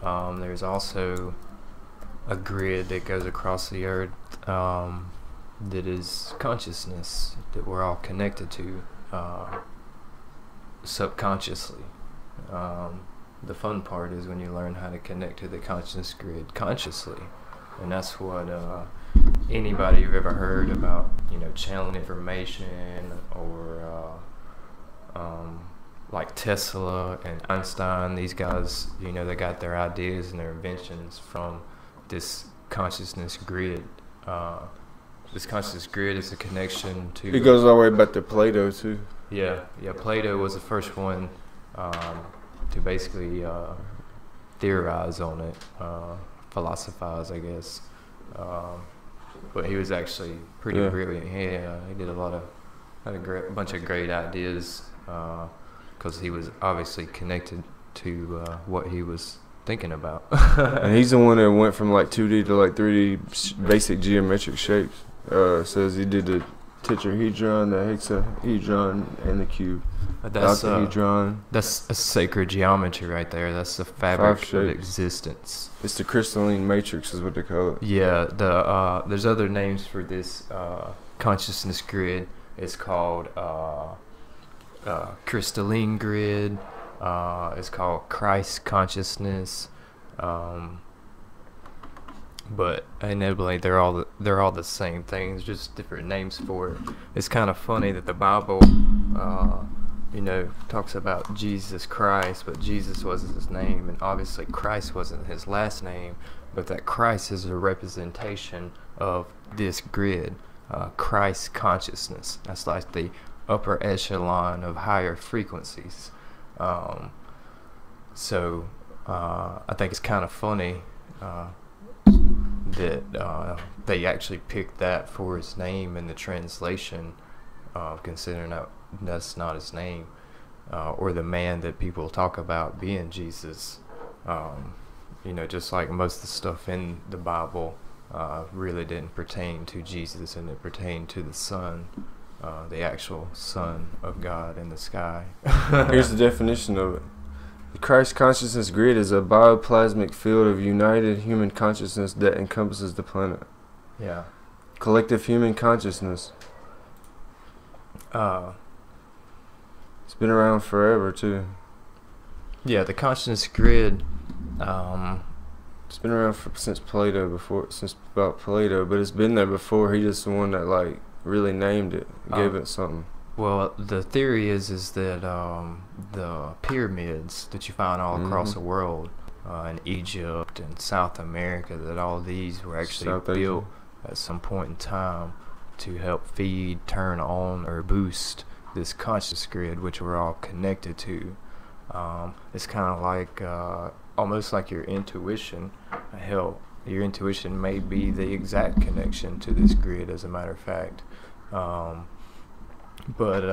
There's also a grid that goes across the earth that is consciousness that we're all connected to subconsciously. The fun part is when you learn how to connect to the consciousness grid consciously, and that's what anybody you've ever heard about, channeling information, or like Tesla and Einstein. These guys, they got their ideas and their inventions from this consciousness grid. This consciousness grid is a connection to... It goes all the way back to Plato, too. Yeah, Plato was the first one to basically theorize on it, philosophize, I guess. But he was actually pretty brilliant. He did had a bunch of great ideas, because he was obviously connected to what he was thinking about. And he's the one that went from like 2D to like 3D basic geometric shapes. Says he did the tetrahedron, the hexahedron, and the cube. That's octahedron. That's a sacred geometry right there. That's the fabric of existence. It's the crystalline matrix, is what they call it. Yeah. There's other names for this consciousness grid. It's called crystalline grid. It's called Christ consciousness. But inevitably they're all the same things, just different names for it. It's kind of funny that the Bible talks about Jesus Christ, but Jesus wasn't his name, and obviously Christ wasn't his last name, but that Christ is a representation of this grid, Christ consciousness. That's like the upper echelon of higher frequencies. So I think it's kind of funny that they actually picked that for his name in the translation, considering that's not his name, or the man that people talk about being Jesus. Just like most of the stuff in the Bible really didn't pertain to Jesus, and it pertained to the Son, the actual Son of God in the sky. Here's the definition of it. The Christ consciousness grid is a bioplasmic field of united human consciousness that encompasses the planet. Yeah. Collective human consciousness. It's been around forever, too. Yeah, the consciousness grid. It's been around since about Plato, but it's been there before. He just the one that really named it, gave it something. Well, the theory is that the pyramids that you find all across the world, in Egypt and South America, that all these were actually built at some point in time to help feed, turn on, or boost this conscious grid, which we're all connected to. It's kind of like almost like your intuition. Hell, your intuition may be the exact connection to this grid, as a matter of fact. But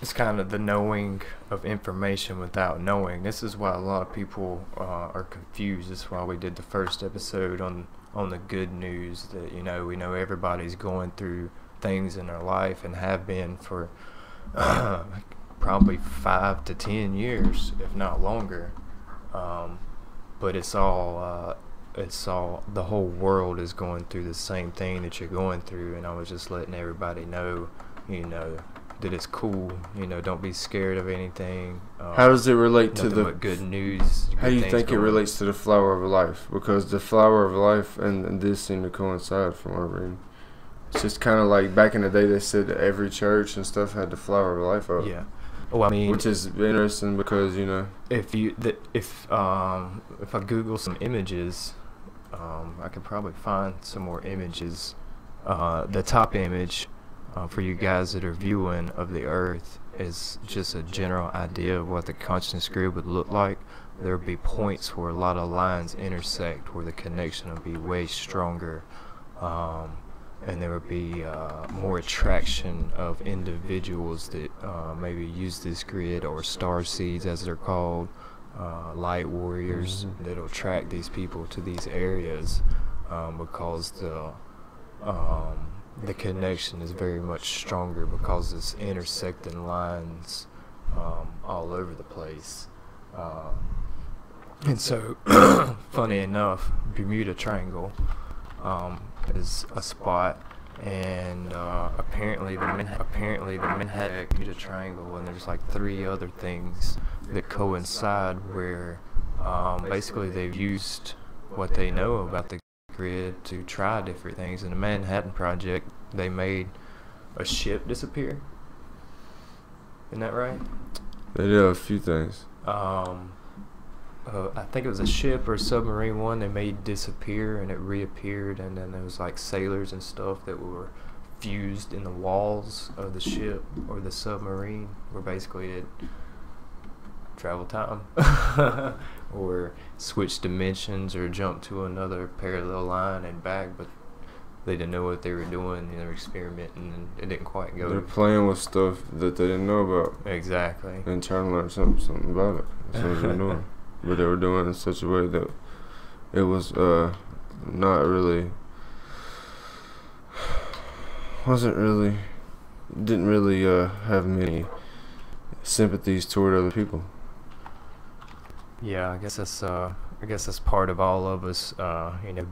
it's kind of the knowing of information without knowing. This is why a lot of people are confused. This is why we did the first episode on the good news, that we know everybody's going through things in their life and have been for probably 5 to 10 years, if not longer. But it's all the whole world is going through the same thing that you're going through, and I was just letting everybody know, that it's cool. Don't be scared of anything. How does it relate to the good news? How do you think it relates to the flower of life? Because the flower of life and this seem to coincide from what I'm reading. It's just kind of like back in the day they said that every church and stuff had the flower of life up. Yeah. Well, I mean, which is interesting because if I Google some images, I could probably find some more images. The top image for you guys that are viewing of the Earth is just a general idea of what the consciousness grid would look like. There would be points where a lot of lines intersect, where the connection would be way stronger, and there would be more attraction of individuals that maybe use this grid, or star seeds as they're called, light warriors that'll attract these people to these areas, because the connection is very much stronger, because it's intersecting lines all over the place. Uh, and so, funny enough, Bermuda Triangle is a spot, and apparently the Manhattan Bermuda Triangle, and there's like 3 other things that coincide where basically they've used what they know about the grid to try different things. In the Manhattan Project, they made a ship disappear. Isn't that right? They did a few things. I think it was a ship or a submarine one they made disappear, and it reappeared, and then there was like sailors and stuff that were fused in the walls of the ship or the submarine, where basically it travel time or switch dimensions or jump to another parallel line and back, but they didn't know what they were doing. They were experimenting, and it didn't quite go. They're playing with stuff that they didn't know about. Exactly. And trying to learn something about it. That's what they're doing. But they were doing it in such a way that it was not really, didn't really have many sympathies toward other people. Yeah, I guess that's part of all of us,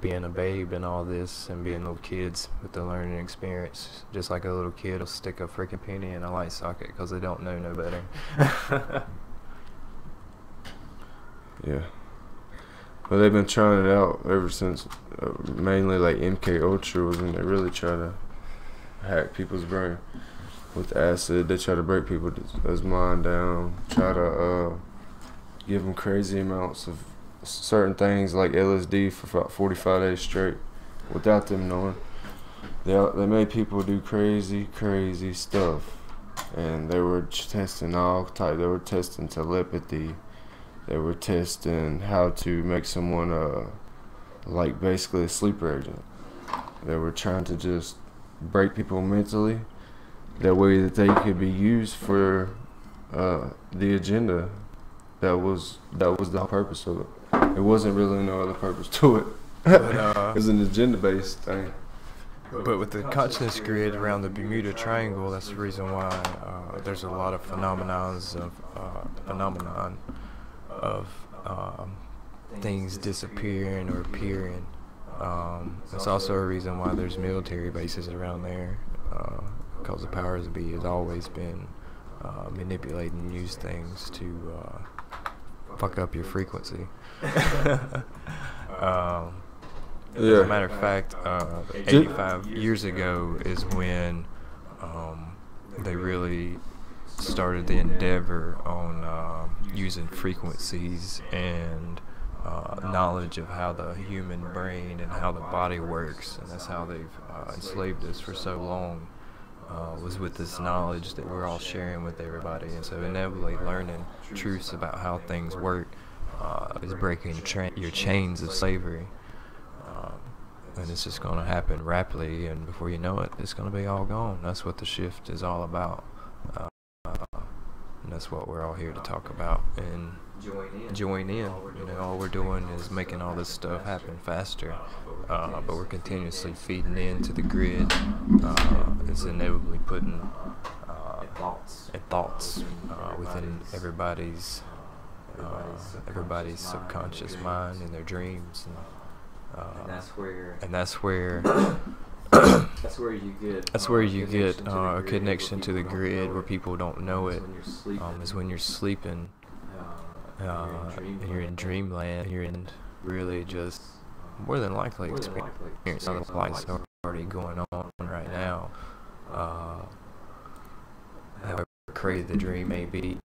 being a babe and all this, and being little kids with the learning experience. Just like a little kid will stick a freaking penny in a light socket because they don't know no better. Yeah. Well, they've been trying it out ever since, mainly like MK Ultra was when they really try to hack people's brain with acid. They try to break people's mind down, try to give them crazy amounts of certain things like LSD for about 45 days straight without them knowing. They made people do crazy stuff, and they were testing all type. They were testing telepathy. They were testing how to make someone like basically a sleeper agent. They were trying to just break people mentally, that way that they could be used for the agenda. That was the whole purpose of it. It wasn't really no other purpose to it. It was an agenda-based thing. But with the consciousness grid around the Bermuda Triangle, that's the reason why there's a lot of phenomenon of things disappearing or appearing. It's also a reason why there's military bases around there, because the powers that be has always been manipulating and use things to fuck up your frequency. As a matter of fact, 85 years ago is when they really started the endeavor on using frequencies and knowledge of how the human brain and how the body works, and that's how they've enslaved us for so long, was with this knowledge that we're all sharing with everybody. And so inevitably learning truths about how things work is breaking your chains of slavery. And it's just going to happen rapidly, and before you know it, it's going to be all gone. That's what the shift is all about. And that's what we're all here to talk about and join in. All we're doing is making all this stuff happen faster, but we're continuously feeding into the grid. It's inevitably putting thoughts within everybody's subconscious mind and their dreams. And that's where you get a connection to the grid where people don't know it. Is when you're sleeping, and you're in dreamland. You're in really just more than likely experience other lives already going on right now. However crazy the dream may be,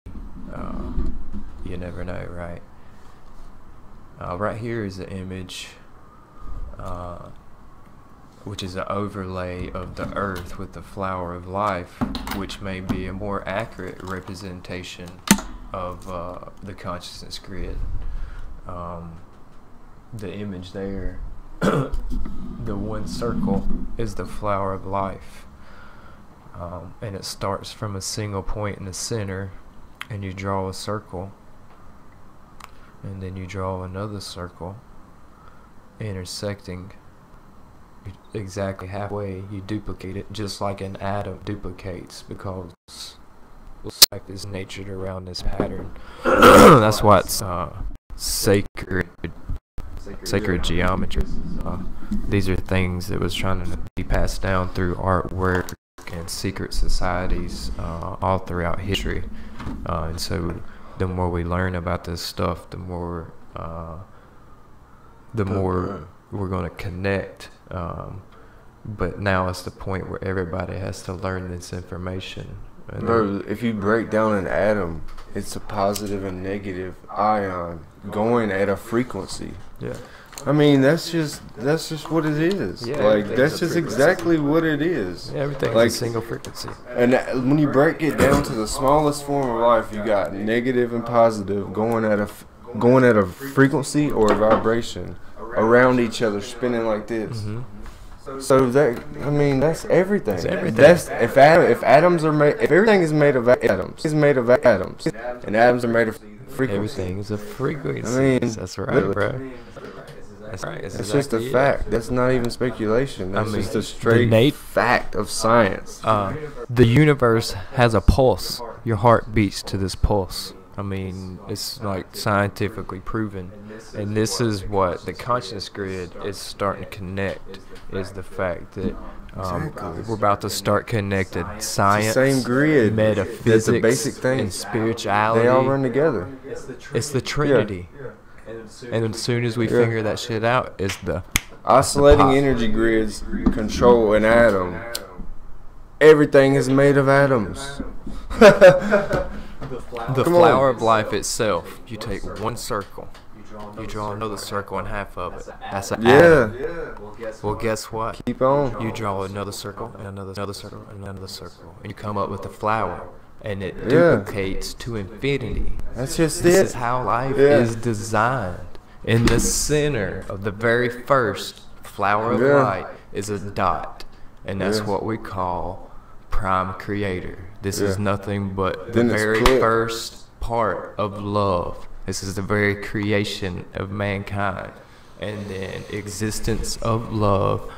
you never know, right? Right here is the image, which is an overlay of the earth with the flower of life, which may be a more accurate representation of the consciousness grid. The image there, the one circle, is the flower of life, and it starts from a single point in the center, and you draw a circle, and then you draw another circle intersecting exactly halfway. You duplicate it just like an atom duplicates, because life is natured around this pattern. That's why it's sacred geometry. These are things that was trying to be passed down through artwork and secret societies all throughout history. And so the more we learn about this stuff, the more we're going to connect. But now it's the point where everybody has to learn this information. Bro, if you break down an atom, it's a positive and negative ion going at a frequency. Yeah. I mean, that's just what it is. Yeah, like, that's just exactly what it is. Yeah, everything's like a single frequency. And when you break it down to the smallest form of life, you got negative and positive going at a frequency or a vibration around each other, spinning like this. Mm-hmm. So that's everything. It's everything. That's if everything is made of atoms, and atoms are made of frequency. Everything is a frequency. I mean, that's right, bro. That's right. It's just a fact. That's not even speculation. That's just a straight fact of science. The universe has a pulse. Your heart beats to this pulse. I mean, it's like scientifically proven. And this is what the conscious grid is starting to connect, is the fact that we're about to start connecting science, same grid, metaphysics, that's the basic thing, and spirituality. They all run together. It's the Trinity. Yeah. And as soon as we figure that shit out, is the oscillating energy grids control an atom. Everything is made of atoms. The flower of life itself. You take one circle, you draw another circle in half of it. That's an atom. Well, guess what? Keep on. You draw another circle and another circle and another circle, and you come up with the flower, and it duplicates to infinity. That's just This it. is how life is designed. In the center of the very first flower of light is a dot, and that's what we call prime creator. This is nothing but the very first part of love. This is the very creation of mankind. And then existence of love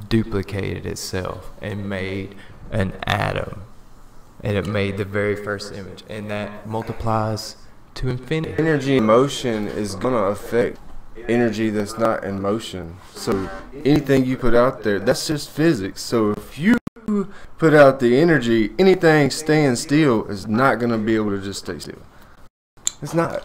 duplicated itself and made an atom. And it made the very first image. And that multiplies to infinity. Energy in motion is going to affect energy that's not in motion. So anything you put out there, that's just physics. So if you put out the energy, anything staying still is not going to be able to just stay still. It's not.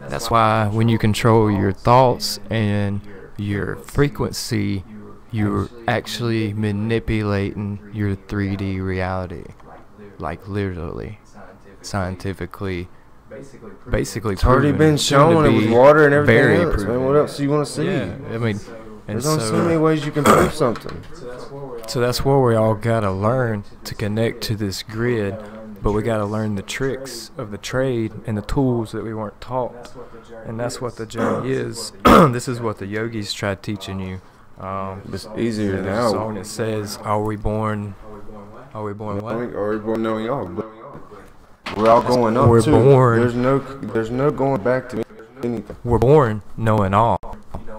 That's why when you control your thoughts and your frequency, you're actually manipulating your 3D reality. Like literally, scientifically, basically it's already been shown, and with water and everything else. Man, what else do you want to see? Yeah, I mean, and there's so many ways you can prove something. So that's where we all gotta learn to connect to this grid, but we gotta learn the tricks of the trade and the tools that we weren't taught, and that's what the journey is. This is what the yogis tried teaching you. It's easier There's now. a song that says, "Are we born? Are we born what? Are we born knowing all? We're all going up We're too. born. There's no going back to anything. We're born knowing all.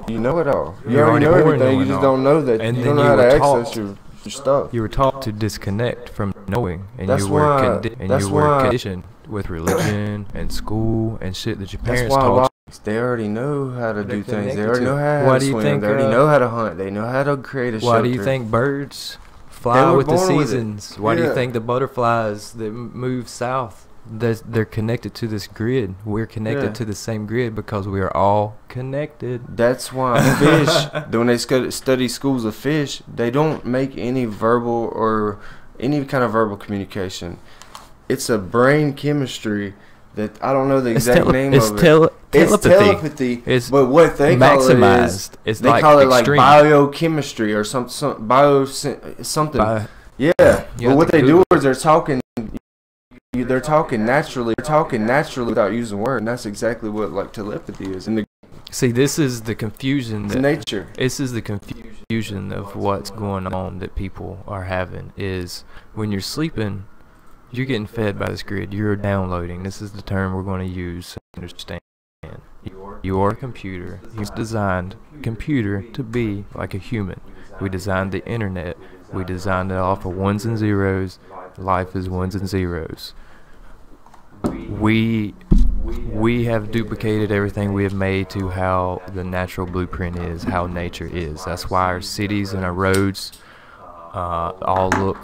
You know it all. You You're already know already born everything. You knowing just all. don't know that. And you then don't know you how to were access taught. your stuff. You were taught to disconnect from knowing, and That's you were why- that's you were why- conditioned with religion and school and shit that your That's parents why taught you. they already know how to do things. They connected already to know it. how Why to do you swim. think, They already know how to hunt. They know how to create a shelter. Why do you think birds fly They were with the born with it. seasons? Why do you Yeah. think the butterflies that move south, they're connected to this grid? We're connected to the same grid because we are all connected. That's why fish, when they study schools of fish, they don't make any verbal or any kind of verbal communication. It's a brain chemistry that I don't know the exact name of it. It's telepathy. It's but what they maximized. call it It's they like call it extreme. like biochemistry or some something. Yeah, You but have what to they Google do is they're talking naturally. They're talking naturally without using words, and that's exactly what like telepathy is. And See, this is the confusion it's that nature. This is the confusion of what's going on that people are having. Is when you're sleeping, you're getting fed by this grid. You're downloading. This is the term we're going to use to understand. You're a computer. You designed computer to be like a human. We designed the internet We designed it off of ones and zeros. Life is ones and zeros. We have duplicated everything we have made to how the natural blueprint is, how nature is. That's why our cities and our roads all look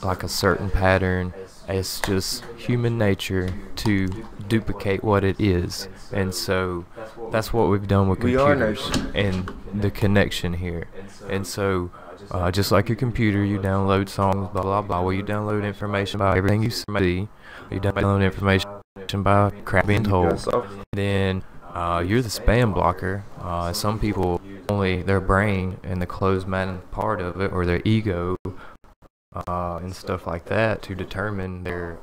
like a certain pattern. It's just human nature to duplicate what it is. And so that's what we've done with computers and the connection here. And so just like your computer, you download songs, blah, blah, blah. Well, you download information about everything you see. You download information by crap being told. Then you're the spam blocker. Some people only their brain and the closed mind part of it, or their ego, and stuff like that, to determine their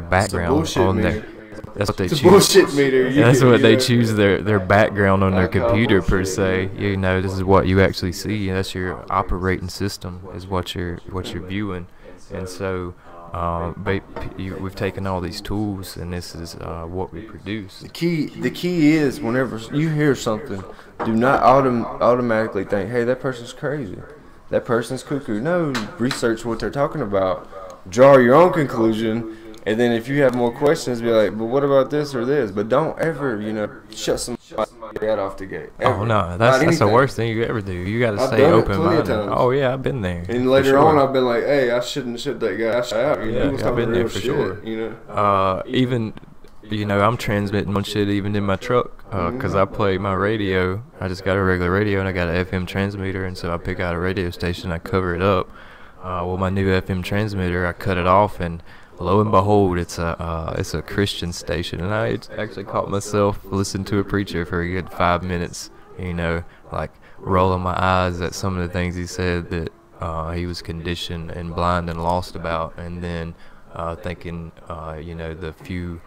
background on their. That's what they choose. Bullshit meter. That's what they choose their background on their computer per se. You know, this is what you actually see. That's your operating system, is what you're viewing. And so we've taken all these tools, and this is what we produce. The key is, whenever you hear something, do not automatically think, hey, that person's crazy, that person's cuckoo. No, research what they're talking about, draw your own conclusion, and then if you have more questions, be like, but what about this or this? But don't ever, shut somebody head off the gate. Ever. Oh no, that's the worst thing you ever do. You got to stay open-minded. Oh yeah, I've been there. And later on, I've been like, hey, I shouldn't shut that guy out. I've been there for sure. Even, I'm transmitting one shit even in my truck, because I play my radio. I just got a regular radio and I got an FM transmitter, and so I pick out a radio station, I cover it up. Well, my new FM transmitter, I cut it off, and lo and behold, it's a Christian station, and I actually caught myself listening to a preacher for a good 5 minutes, like rolling my eyes at some of the things he said that he was conditioned and blind and lost about, and then thinking, the few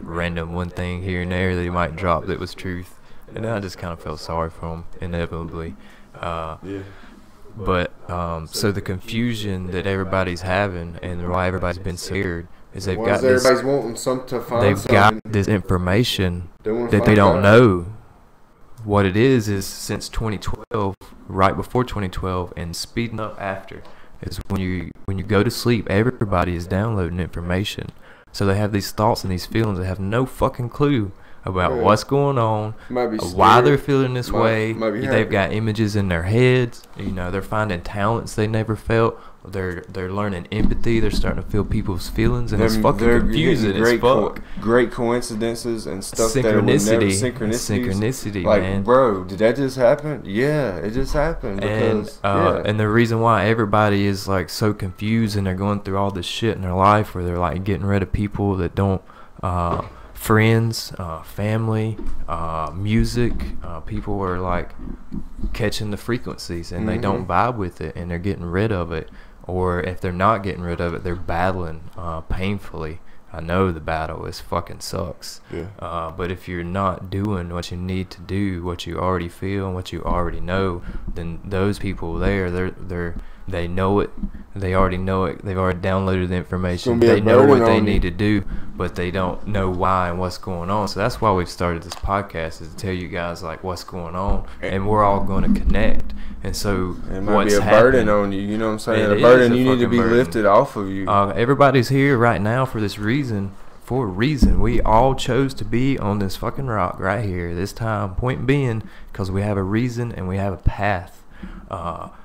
random one thing here and there that he might drop that was truth, and then I just kind of felt sorry for him, inevitably. But so the confusion that everybody's having, and why everybody's been scared, is they've got this information that they don't know what it is since 2012, right before 2012, and speeding up after. Is when you go to sleep, everybody is downloading information, so they have these thoughts and these feelings. They have no fucking clue about what's going on, why they're feeling this way. They've got images in their heads. They're finding talents they never felt. They're learning empathy. They're starting to feel people's feelings, and it's fucking confusing as fuck. Great coincidences and stuff that would never synchronicity, like, man. Bro, did that just happen? Yeah, it just happened. Because, and the reason why everybody is like so confused, and they're going through all this shit in their life, where they're like getting rid of people that don't. Friends, family, music, people are like catching the frequencies, and they don't vibe with it, and they're getting rid of it. Or if they're not getting rid of it, they're battling painfully. I know the battle is fucking sucks. But if you're not doing what you need to do, what you already feel and what you already know, then those people there, they know it. They already know it. They've already downloaded the information. They know what they need to do, but they don't know why and what's going on. So that's why we've started this podcast, is to tell you guys like what's going on, and we're all going to connect. And so it might be a burden on you. You know what I'm saying? A burden you need to be lifted off of you. Everybody's here right now for this reason. For a reason. We all chose to be on this fucking rock right here this time. Point being, because we have a reason and we have a path.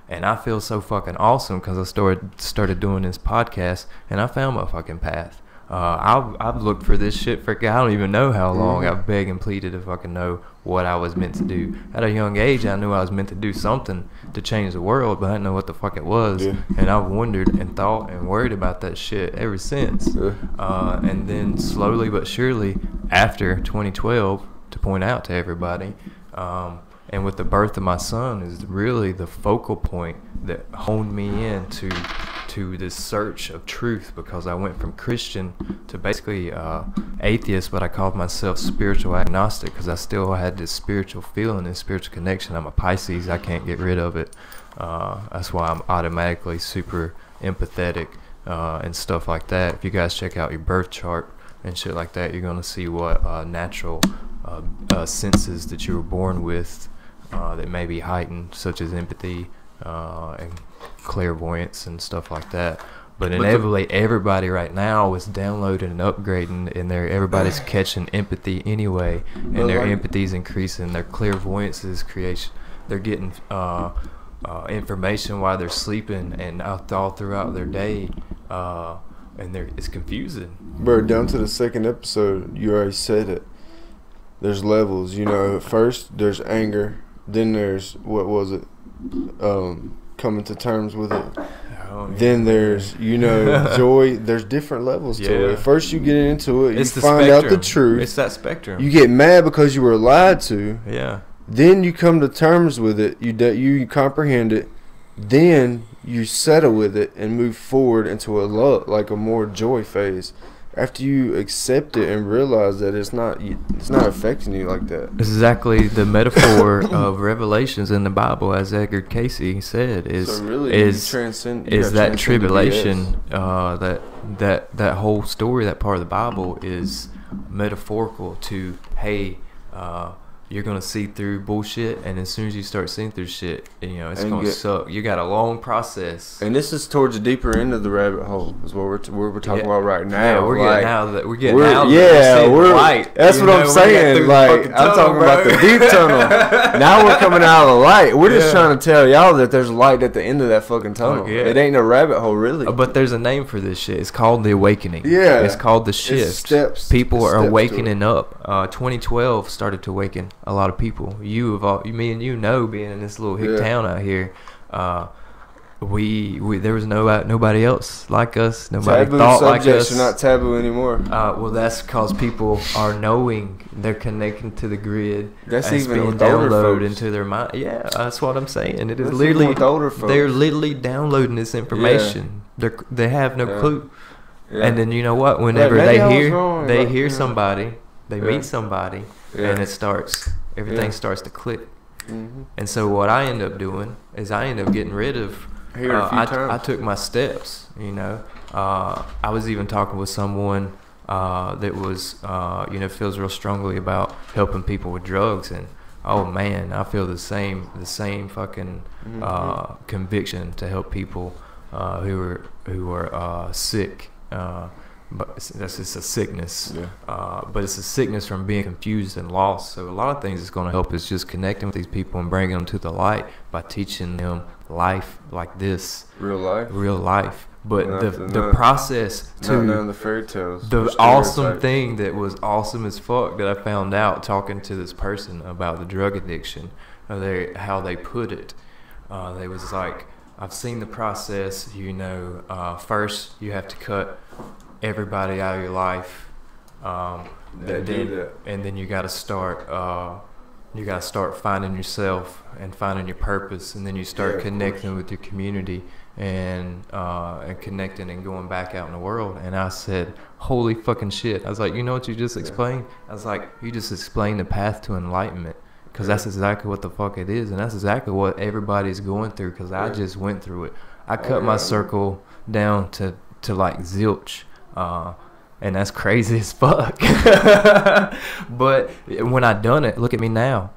And I feel so fucking awesome because I started doing this podcast, and I found my fucking path. I've looked for this shit for I don't even know how long. I've begged and pleaded to fucking know what I was meant to do. At a young age, I knew I was meant to do something to change the world, but I didn't know what the fuck it was. And I've wondered and thought and worried about that shit ever since. And then slowly but surely, after 2012, to point out to everybody, and with the birth of my son is really the focal point that honed me into this search of truth, because I went from Christian to basically atheist, but I called myself spiritual agnostic because I still had this spiritual feeling and spiritual connection. I'm a Pisces. I can't get rid of it. That's why I'm automatically super empathetic and stuff like that. If you guys check out your birth chart and shit like that, you're going to see what natural senses that you were born with that may be heightened, such as empathy, and clairvoyance and stuff like that. But inevitably, everybody right now is downloading and upgrading, and everybody's catching empathy anyway, and their empathy's increasing, their clairvoyance is creation. They're getting information while they're sleeping and all throughout their day, and it's confusing. Bro, down to the second episode, you already said it. There's levels, you know. First, there's anger. Then there's, what was it? Coming to terms with it. Then there's, you know, joy. There's different levels to it. First you get into it, it's you find out the truth. It's that spectrum. You get mad because you were lied to. Yeah. Then you come to terms with it. You comprehend it. Then you settle with it and move forward into a love, like a more joy phase. After you accept it and realize that it's not affecting you like that. It's exactly the metaphor of Revelations in the Bible, as Edgar Casey said, is that tribulation, that whole story, that part of the Bible is metaphorical to, hey, you're gonna see through bullshit, and as soon as you start seeing through shit, you know, it's gonna suck. You got a long process, and this is towards the deeper end of the rabbit hole. Is what we're talking about right now. Yeah, we're getting light. That's what I'm saying. Like, I'm talking about the deep tunnel. Now we're coming out of the light. We're just trying to tell y'all that there's light at the end of that fucking tunnel. It ain't a rabbit hole, really. But there's a name for this shit. It's called the awakening. Yeah, it's called the shift. Steps. People are awakening up. 2012 started to awaken a lot of people. Me and you know, being in this little hick town out here, we there was nobody else like us. Nobody taboo thought like us. Subjects are not taboo anymore. Well, that's because people are knowing, they're connecting to the grid. That's even being downloaded into their mind. Yeah, that's what I'm saying. It is literally they're literally downloading this information. They have no clue. And then you know what? Whenever they hear somebody, they meet somebody, and it starts. Everything starts to click. And so what I end up doing is I end up getting rid of. I took my steps. You know, I was even talking with someone that was, feels real strongly about helping people with drugs, and oh man, I feel the same fucking conviction to help people who are sick. But that's just a sickness. But it's a sickness from being confused and lost. So a lot of things that's going to help is just connecting with these people and bringing them to the light by teaching them life like this. Real life. But the process to the fairy tales. The awesome thing that was awesome as fuck that I found out talking to this person about the drug addiction, how they put it. They was like, I've seen the process. You know, first you have to cut everybody out of your life, and then you got to start. You got to start finding yourself and finding your purpose, and then you start connecting with your community and connecting and going back out in the world. And I said, "Holy fucking shit!" I was like, "You know what you just explained?" I was like, "You just explained the path to enlightenment." Because that's exactly what the fuck it is, and that's exactly what everybody's going through. Because I just went through it. I cut my circle down to like zilch. And that's crazy as fuck. But when I done it, look at me now.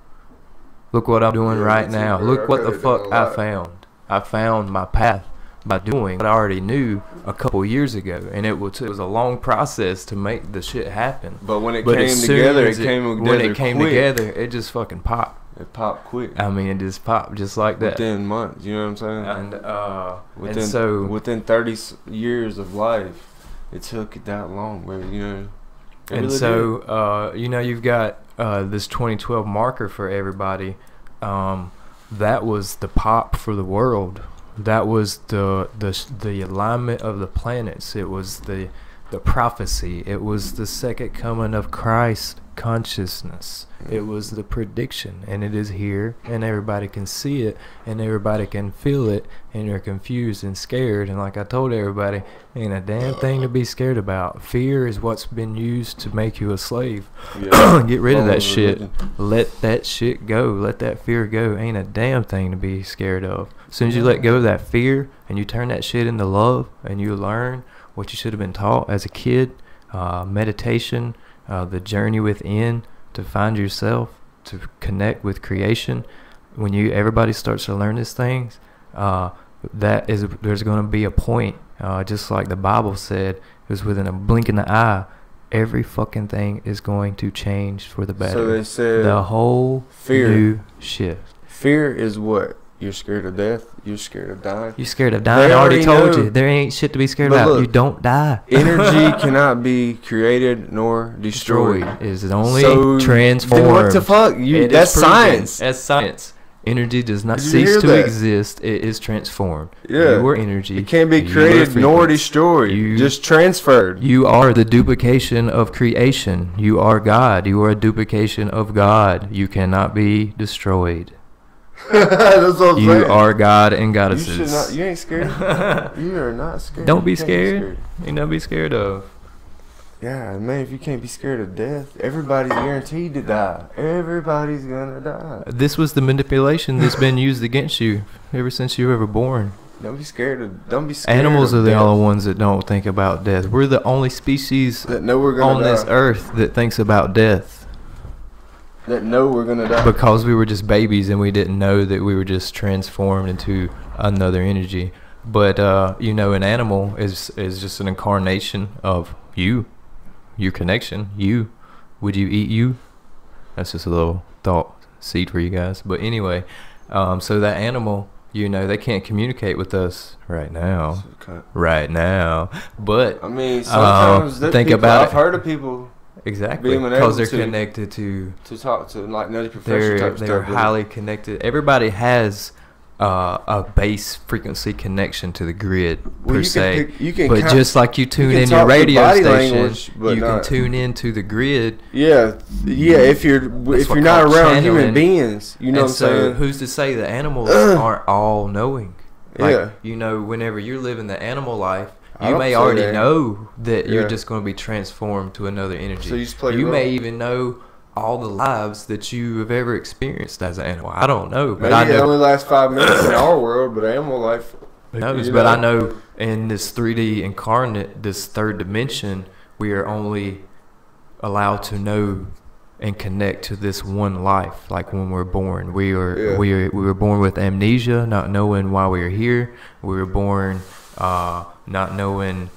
Look what I'm doing right now. Look what the fuck I found. I found my path by doing what I already knew a couple years ago, and it was a long process to make the shit happen. But when it came together, it just fucking popped. It popped quick. I mean, it just popped just like that. Within months, you know what I'm saying? And within 30 years of life, it took it that long, bro. You know. And so, you've got this 2012 marker for everybody. That was the pop for the world. That was the alignment of the planets. It was the prophecy. It was the second coming of Christ consciousness. It was the prediction, and it is here, and everybody can see it, and everybody can feel it, and you're confused and scared. And like I told everybody, ain't a damn thing to be scared about. Fear is what's been used to make you a slave. Get rid of that shit. Let that shit go. Let that fear go. Ain't a damn thing to be scared of. As soon as you let go of that fear and you turn that shit into love, and you learn what you should have been taught as a kid, meditation, the journey within to find yourself, to connect with creation. When everybody starts to learn these things, there's going to be a point, just like the Bible said, it was within a blink in the eye, every fucking thing is going to change for the better. So they said the whole fear. new shift. Fear is what? You're scared of death. You're scared of dying. You're scared of dying. I already told you. There ain't shit to be scared about. Look, you don't die. Energy cannot be created nor destroyed. Is only transformed. Then what the fuck? That's science. That's science. Energy does not cease to exist. It is transformed. Yeah. Your energy. It can't be created nor destroyed. Just transferred. You are the duplication of creation. You are God. You are a duplication of God. You cannot be destroyed. That's what I'm you saying. are God and goddesses. You should not. You ain't scared. You are not scared. Don't be scared. You don't be scared of. Yeah, man. If you can't be scared of death, everybody's guaranteed to die. Everybody's gonna die. This was the manipulation that's been used against you ever since you were ever born. Don't be scared of. Don't be scared. Animals of are the death. only ones that don't think about death. We're the only species that know we're gonna on die. this earth that thinks about death. That know we're gonna die. Because we were just babies and we didn't know that we were just transformed into another energy. But an animal is just an incarnation of you, your connection. You, would you eat you? That's just a little thought seed for you guys. But anyway, so that animal, they can't communicate with us right now. Right now, but I mean, sometimes think about I've heard of people. Exactly, because they're connected to talk to like another professional type stuff. They're highly connected. Everybody has a base frequency connection to the grid per se. But just like you tune in your radio station, you can tune into the grid. Yeah. If you're not around human beings, you know what I'm saying. Who's to say the animals aren't all knowing? Like, whenever you're living the animal life, you may already know that you're just going to be transformed to another energy. So you just play you may even know all the lives that you have ever experienced as an animal. I don't know, but maybe I know it only lasts 5 minutes in our world, but animal life. Who knows? But I know in this 3D incarnate, this third dimension, we are only allowed to know and connect to this one life. Like when we're born, we were born with amnesia, not knowing why we are here. We were born not knowing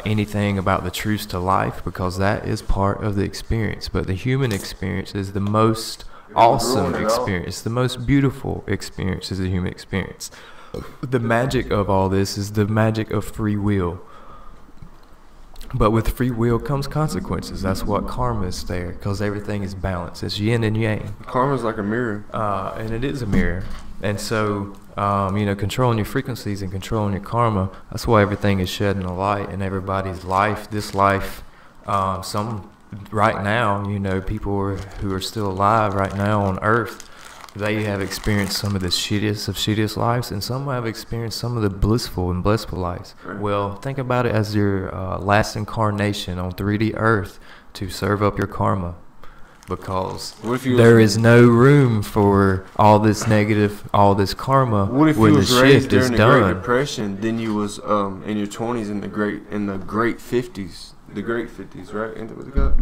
anything about the truths to life, because that is part of the experience. But the human experience is the most awesome experience. The most beautiful experience is the human experience. The magic of all this is the magic of free will. But with free will comes consequences. That's what karma is there, because everything is balanced. It's yin and yang. Karma's like a mirror. And it is a mirror. And so, controlling your frequencies and controlling your karma, that's why everything is shedding a light in everybody's life. This life, right now, people who are still alive right now on Earth, they have experienced some of the shittiest of shittiest lives, and some have experienced some of the blissful and blissful lives. Right. Well, think about it as your last incarnation on 3D Earth to serve up your karma. Because there is no room for all this negative, all this karma. What if when you was the raised shift during is the done. Great Depression? Then you was in your 20s in the great 50s, the great 50s, right? Ain't that what they got?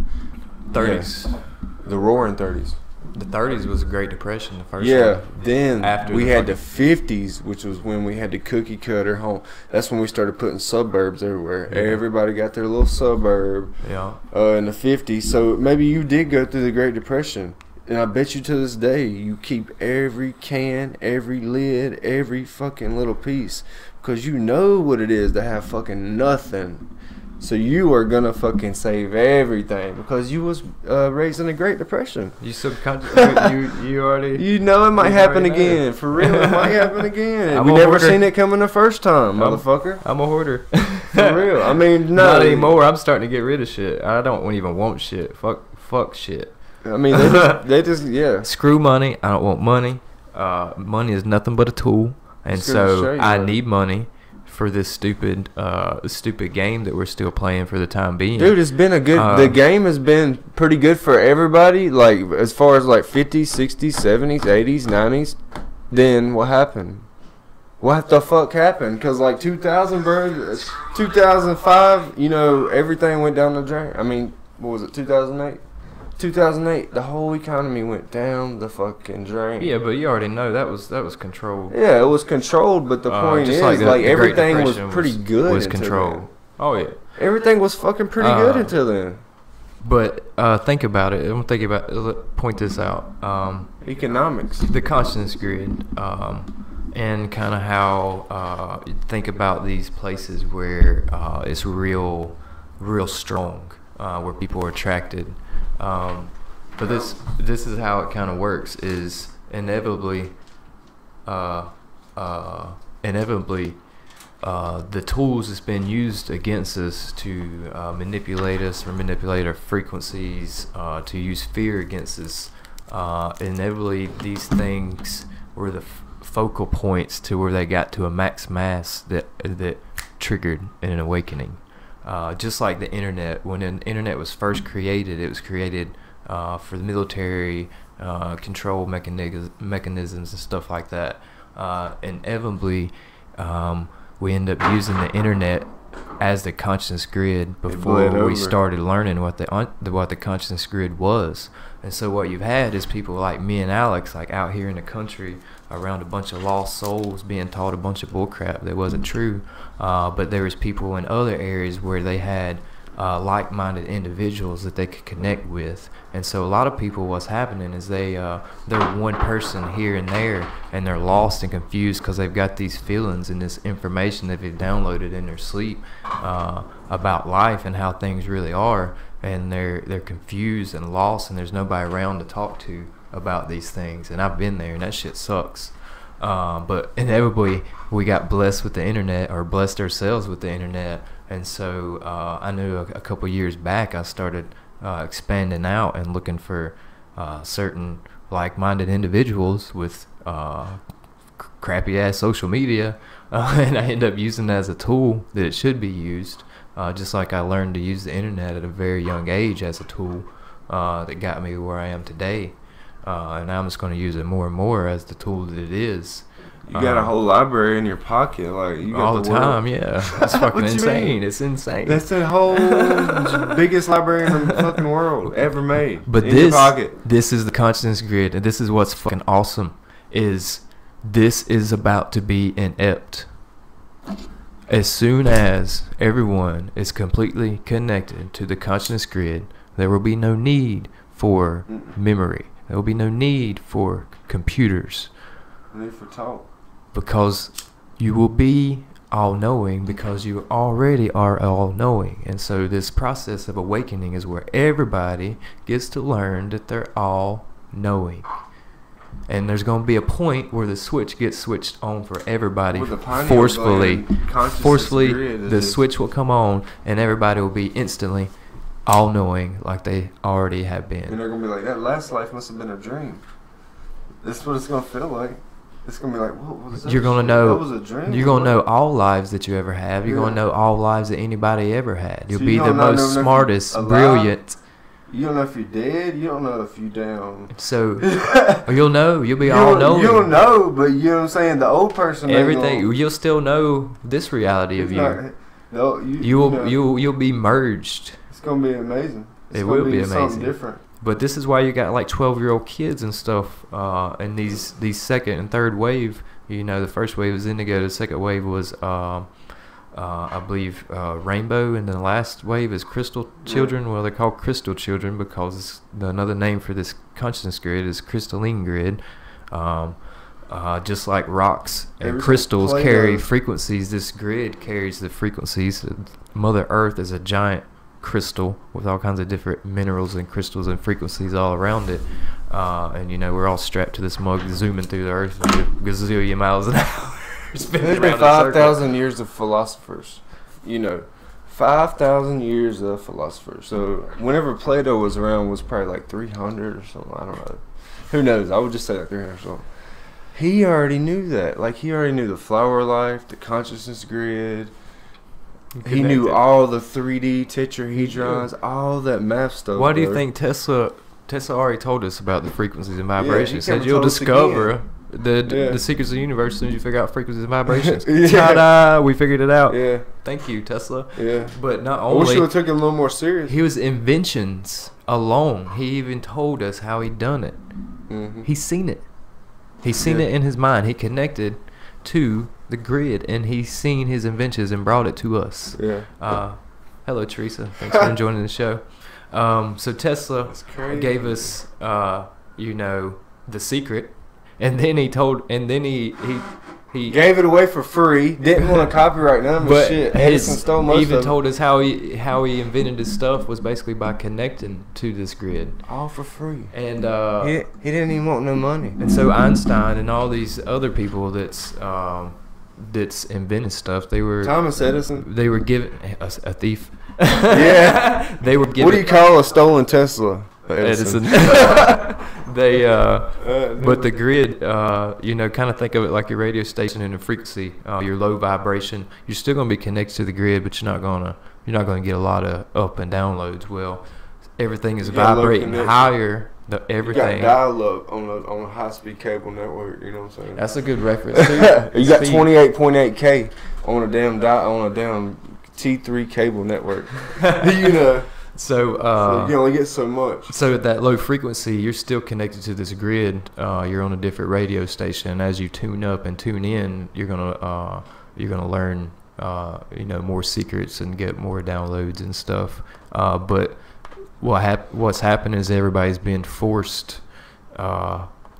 30s, yeah. The Roaring 30s. The 30s was a Great Depression, the first one. Then after we had the 50s, which was when we had the cookie cutter home. That's when we started putting suburbs everywhere. Yeah. Everybody got their little suburb. Yeah. In the 50s, so maybe you did go through the Great Depression, and I bet you to this day you keep every can, every lid, every fucking little piece, because you know what it is to have fucking nothing. So you are gonna fucking save everything because you was raised in the Great Depression. You subconscious, you already. You know it might happen again. For real, it might happen again. We never seen it coming the first time, motherfucker. I'm a hoarder. For real. I mean, no. Not anymore. I'm starting to get rid of shit. I don't even want shit. Fuck shit. I mean, they just yeah. Screw money. I don't want money. Money is nothing but a tool, and so I need money for this stupid game that we're still playing for the time being. Dude, it's been a good the game has been pretty good for everybody, like as far as like 50s, 60s, 70s, 80s, 90s. Then what happened? What the fuck happened? Because like 2000, bro, 2005, everything went down the drain. I mean, what was it, 2008? 2008, the whole economy went down the fucking drain. Yeah, but you already know that was controlled. Yeah, it was controlled, but the point is, like, everything was pretty good. Was controlled. Oh yeah. Everything was fucking pretty good until then. But think about it. I'm thinking about. Point this out. Economics. The consciousness grid, and kind of how you think about these places where it's real strong, where people are attracted. But this is how it kind of works. Is inevitably the tools that's been used against us to manipulate us or manipulate our frequencies, to use fear against us. Inevitably, these things were the focal points to where they got to a max mass that triggered an awakening. Just like the internet, when the internet was first created, it was created for the military control mechanisms and stuff like that. Inevitably, we end up using the internet as the consciousness grid before we started learning what the consciousness grid was. And so what you've had is people like me and Alex, like out here in the country around a bunch of lost souls being taught a bunch of bullcrap that wasn't true. But there was people in other areas where they had like-minded individuals that they could connect with. And so a lot of people, what's happening is they're one person here and there, and they're lost and confused because they've got these feelings and this information that they've downloaded in their sleep about life and how things really are, and they're confused and lost, and there's nobody around to talk to about these things. And I've been there, and that shit sucks. But inevitably we got blessed with the internet, or blessed ourselves with the internet. And so I knew a couple years back I started expanding out and looking for certain like-minded individuals with crappy ass social media, and I ended up using it as a tool that it should be used, just like I learned to use the internet at a very young age as a tool that got me where I am today. And I'm just going to use it more and more as the tool that it is. You got a whole library in your pocket, like you got all the time. Yeah, it's fucking insane. It's insane. That's the whole biggest library in the fucking world ever made. But in your pocket. This is the consciousness grid, and this is what's fucking awesome. This is about to be inept. As soon as everyone is completely connected to the consciousness grid, there will be no need for memory. There will be no need for computers. No need for talk. Because you will be all-knowing, because you already are all-knowing. And so this process of awakening is where everybody gets to learn that they're all-knowing. And there's going to be a point where the switch gets switched on for everybody forcefully. The switch will come on, and everybody will be instantly all-knowing like they already have been. And they're going to be like, that last life must have been a dream. That's what it's going to feel like. It's going to be like, what was that? You're going to know. That was a dream. You're going to know all lives that you ever have. You're going to know all lives that anybody ever had. You'll be the most smartest, brilliant. You don't know if you're dead. You don't know if you're down. So you'll know. You'll be all knowing. You'll know, but you know what I'm saying? The old person. Everything. You'll still know this reality of you. No, you'll be merged. It's going to be amazing. It will be amazing. Something different. But this is why you got like 12-year-old kids and stuff, and these second and third wave. You know, the first wave was indigo. The second wave was, I believe, rainbow, and then the last wave is crystal children. Well, they're called crystal children because another name for this consciousness grid is crystalline grid. Just like rocks and crystals carry frequencies, this grid carries the frequencies. Mother Earth is a giant crystal with all kinds of different minerals and crystals and frequencies all around it, and you know, we're all strapped to this mug zooming through the earth at a gazillion miles an hour. There's been 5,000 years of philosophers, you know, 5,000 years of philosophers. So whenever Plato was around was probably like 300 or something. I don't know, who knows. I would just say like 300 or something. He already knew that. Like, he already knew the flower life, the consciousness grid. He knew all the 3D tetrahedrons, all that math stuff. Why do you think Tesla already told us about the frequencies and vibrations? He said you'll discover The secrets of the universe. As soon as you figure out frequencies and vibrations, Yeah. ta-da! We figured it out. Yeah. Thank you, Tesla. Yeah. But not I wish only you would took it a little more serious. he was inventions alone. He even told us how he done it. Mm-hmm. He's seen it. He's seen Yeah. it in his mind. He connected to the grid, and he's seen his inventions and brought it to us. Yeah. Hello, Teresa. Thanks for joining the show. So Tesla That's crazy. gave us, the secret, and then he Gave it away for free. Didn't want to copyright none of his but shit. Edison stole most even of it. told us how he invented his stuff was basically by connecting to this grid. All for free. And He didn't even want no money. and so Einstein and all these other people that's invented stuff, they were Thomas Edison. they were given a thief. Yeah. They were given What do you call a stolen Tesla? Edison. They but the grid, kind of think of it like your radio station and the frequency, your low vibration. You're still going to be connected to the grid, but you're not going to get a lot of up and downloads. Well, everything is You got low vibrating connection. higher. You got Everything. dial-up on a high-speed cable network. You know what I'm saying? That's a good reference. You got Speed. 28.8K on a damn T3 cable network. You know. So So you only get so much. So at that low frequency, you're still connected to this grid. You're on a different radio station. And as you tune up and tune in, you're gonna learn more secrets and get more downloads and stuff. But what's happened is everybody's being forced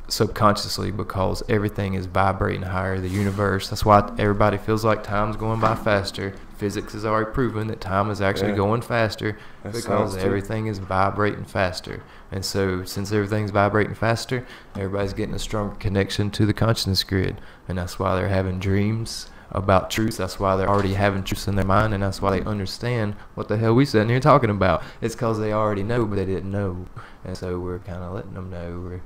subconsciously because everything is vibrating higher. The universe. That's why everybody feels like time's going by faster. Physics has already proven that time is actually going faster because everything is vibrating faster. And so since everything's vibrating faster, everybody's getting a stronger connection to the consciousness grid. And that's why they're having dreams about truth. That's why they're already having truth in their mind, and that's why they understand what the hell we sitting here talking about. It's because they already know, but they didn't know. And so we're kind of letting them know. We're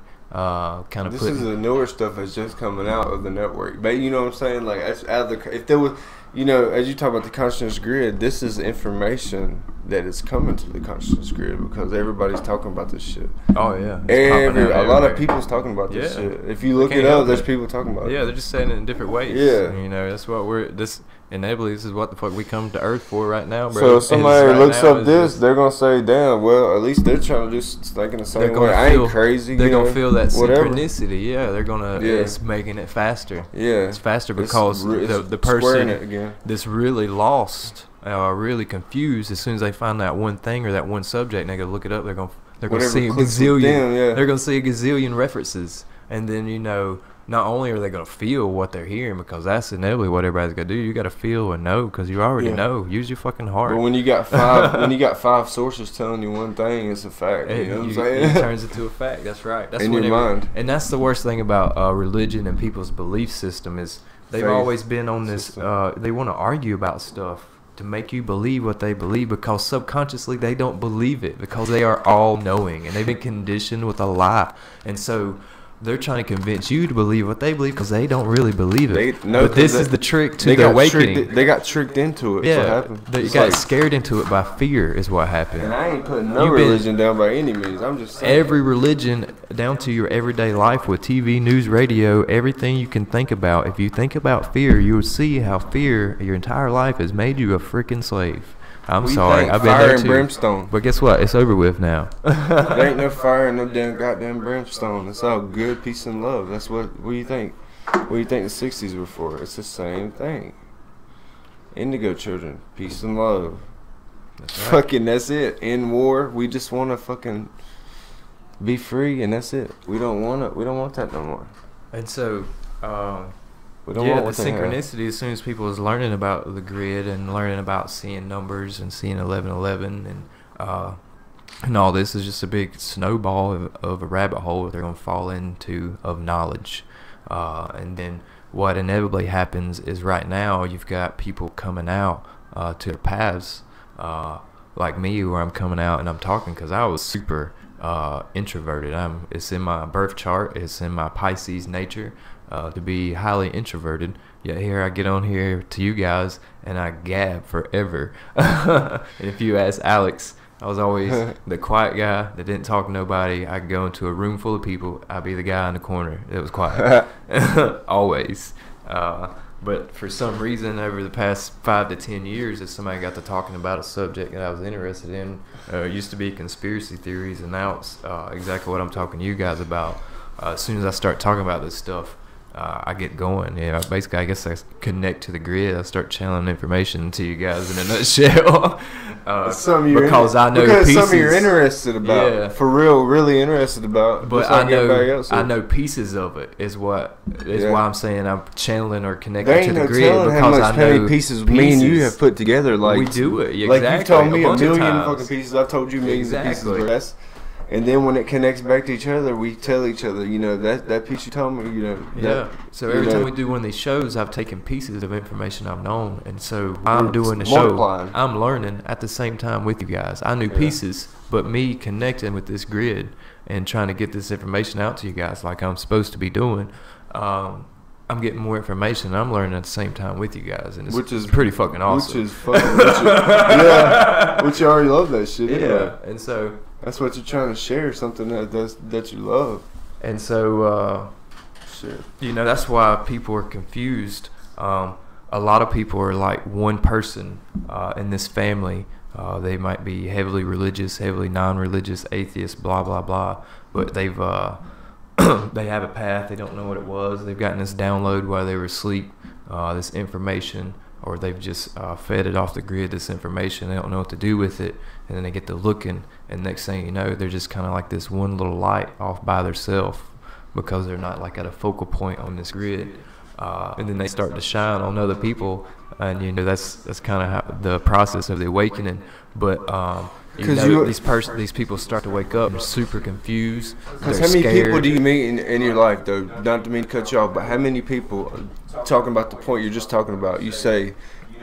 kind of This putting... is the newer stuff that's just coming out of the network. But you know what I'm saying? Like, if there was, as you talk about the consciousness grid, this is information that is coming to the consciousness grid because everybody's talking about this shit. Oh, yeah. A lot of people's talking about this shit. If you look it up, there's people talking about it. Yeah, they're just saying it in different ways. Yeah. That's what this is what the fuck we come to Earth for right now, bro. So if somebody looks up this, they're gonna say, "Damn, well, at least they're trying to do thinking the same way. I ain't crazy." They're gonna feel that whatever. synchronicity. Yeah, they're gonna. Yeah. It's making it faster. Yeah, It's faster because the squaring person it again. that's really lost, really confused, as soon as they find that one thing or that one subject, and they go look it up, they're gonna Whatever see a clicks with gazillion. them, yeah. They're gonna see a gazillion references, and then not only are they going to feel what they're hearing, because that's inevitably what everybody's going to do. You got to feel and know because you already know. Use your fucking heart. But when you got five sources telling you one thing, it's a fact. You know what I'm saying? It turns into a fact. That's right. That's in your mind. And that's the worst thing about religion and people's belief system is they've Faith always been on this. They want to argue about stuff to make you believe what they believe because subconsciously they don't believe it because they are all knowing and they've been conditioned with a lie. And so they're trying to convince you to believe what they believe because they don't really believe it. But this is the trick to the awakening. They got tricked into it. Yeah, what happened. They got scared into it by fear is what happened. And I ain't putting no religion down by any means. I'm just saying. Every religion down to your everyday life with TV, news, radio, everything you can think about. If you think about fear, you will see how fear your entire life has made you a freaking slave. I'm sorry, I've been fire there and too. Brimstone. But guess what? It's over with now. There ain't no fire and no damn goddamn brimstone. It's all good, peace, and love. That's what do you think? What do you think the 60s were for? It's the same thing. Indigo children, peace and love. That's right. Fucking that's it. In war, we just want to fucking be free, and that's it. We don't want that no more. And so, We don't the want what they have. synchronicity, as soon as people was learning about the grid and learning about seeing numbers and seeing 1111 and all this is just a big snowball of a rabbit hole that they're going to fall into of knowledge. And then what inevitably happens is right now you've got people coming out to their paths like me, where I'm coming out and I'm talking because I was super introverted. It's in my birth chart. It's in my Pisces nature. To be highly introverted, yet here I get on here to you guys and I gab forever. And if you ask Alex, I was always the quiet guy that didn't talk to nobody. I could go into a room full of people. I'd be the guy in the corner that was quiet. Always. But for some reason, over the past 5 to 10 years, if somebody got to talking about a subject that I was interested in, it used to be conspiracy theories, and now it's exactly what I'm talking to you guys about. As soon as I start talking about this stuff, I get going. Yeah, basically, I guess I connect to the grid. I start channeling information to you guys in a nutshell. Because I know pieces. Something you're interested about, yeah. For real, really interested about. But like I know pieces of it is why I'm saying I'm channeling or connecting to the grid, because I know many pieces me and you have put together. Like we do it. Exactly. Like you've told me a million fucking pieces. I've told you millions of pieces. Bro. And then when it connects back to each other, we tell each other, you know, that piece you told me, you know. Yeah. So every time we do one of these shows, I've taken pieces of information I've known. And so I'm doing the show. I'm learning at the same time with you guys. I knew pieces, but me connecting with this grid and trying to get this information out to you guys like I'm supposed to be doing, I'm getting more information. I'm learning at the same time with you guys, and it's pretty fucking awesome. Which you already love that shit. Yeah, and so that's what you're trying to share, something that you love. And so, you know, that's why people are confused. A lot of people are like one person in this family. They might be heavily religious, heavily non-religious, atheist, blah blah blah, but they've they have a path. They don't know what it was. They've gotten this download while they were asleep, this information, or they've just fed it off the grid, this information. They don't know what to do with it, and then they get to looking, and next thing you know, they're just kind of like this one little light off by themselves, because they're not like at a focal point on this grid. And then they start to shine on other people, and you know that's kind of how the process of the awakening. But you know, these people start to wake up and super confused. Because how many people do you meet in your life, though? Not to mean to cut you off, but how many people, talking about the point you're just talking about, you say,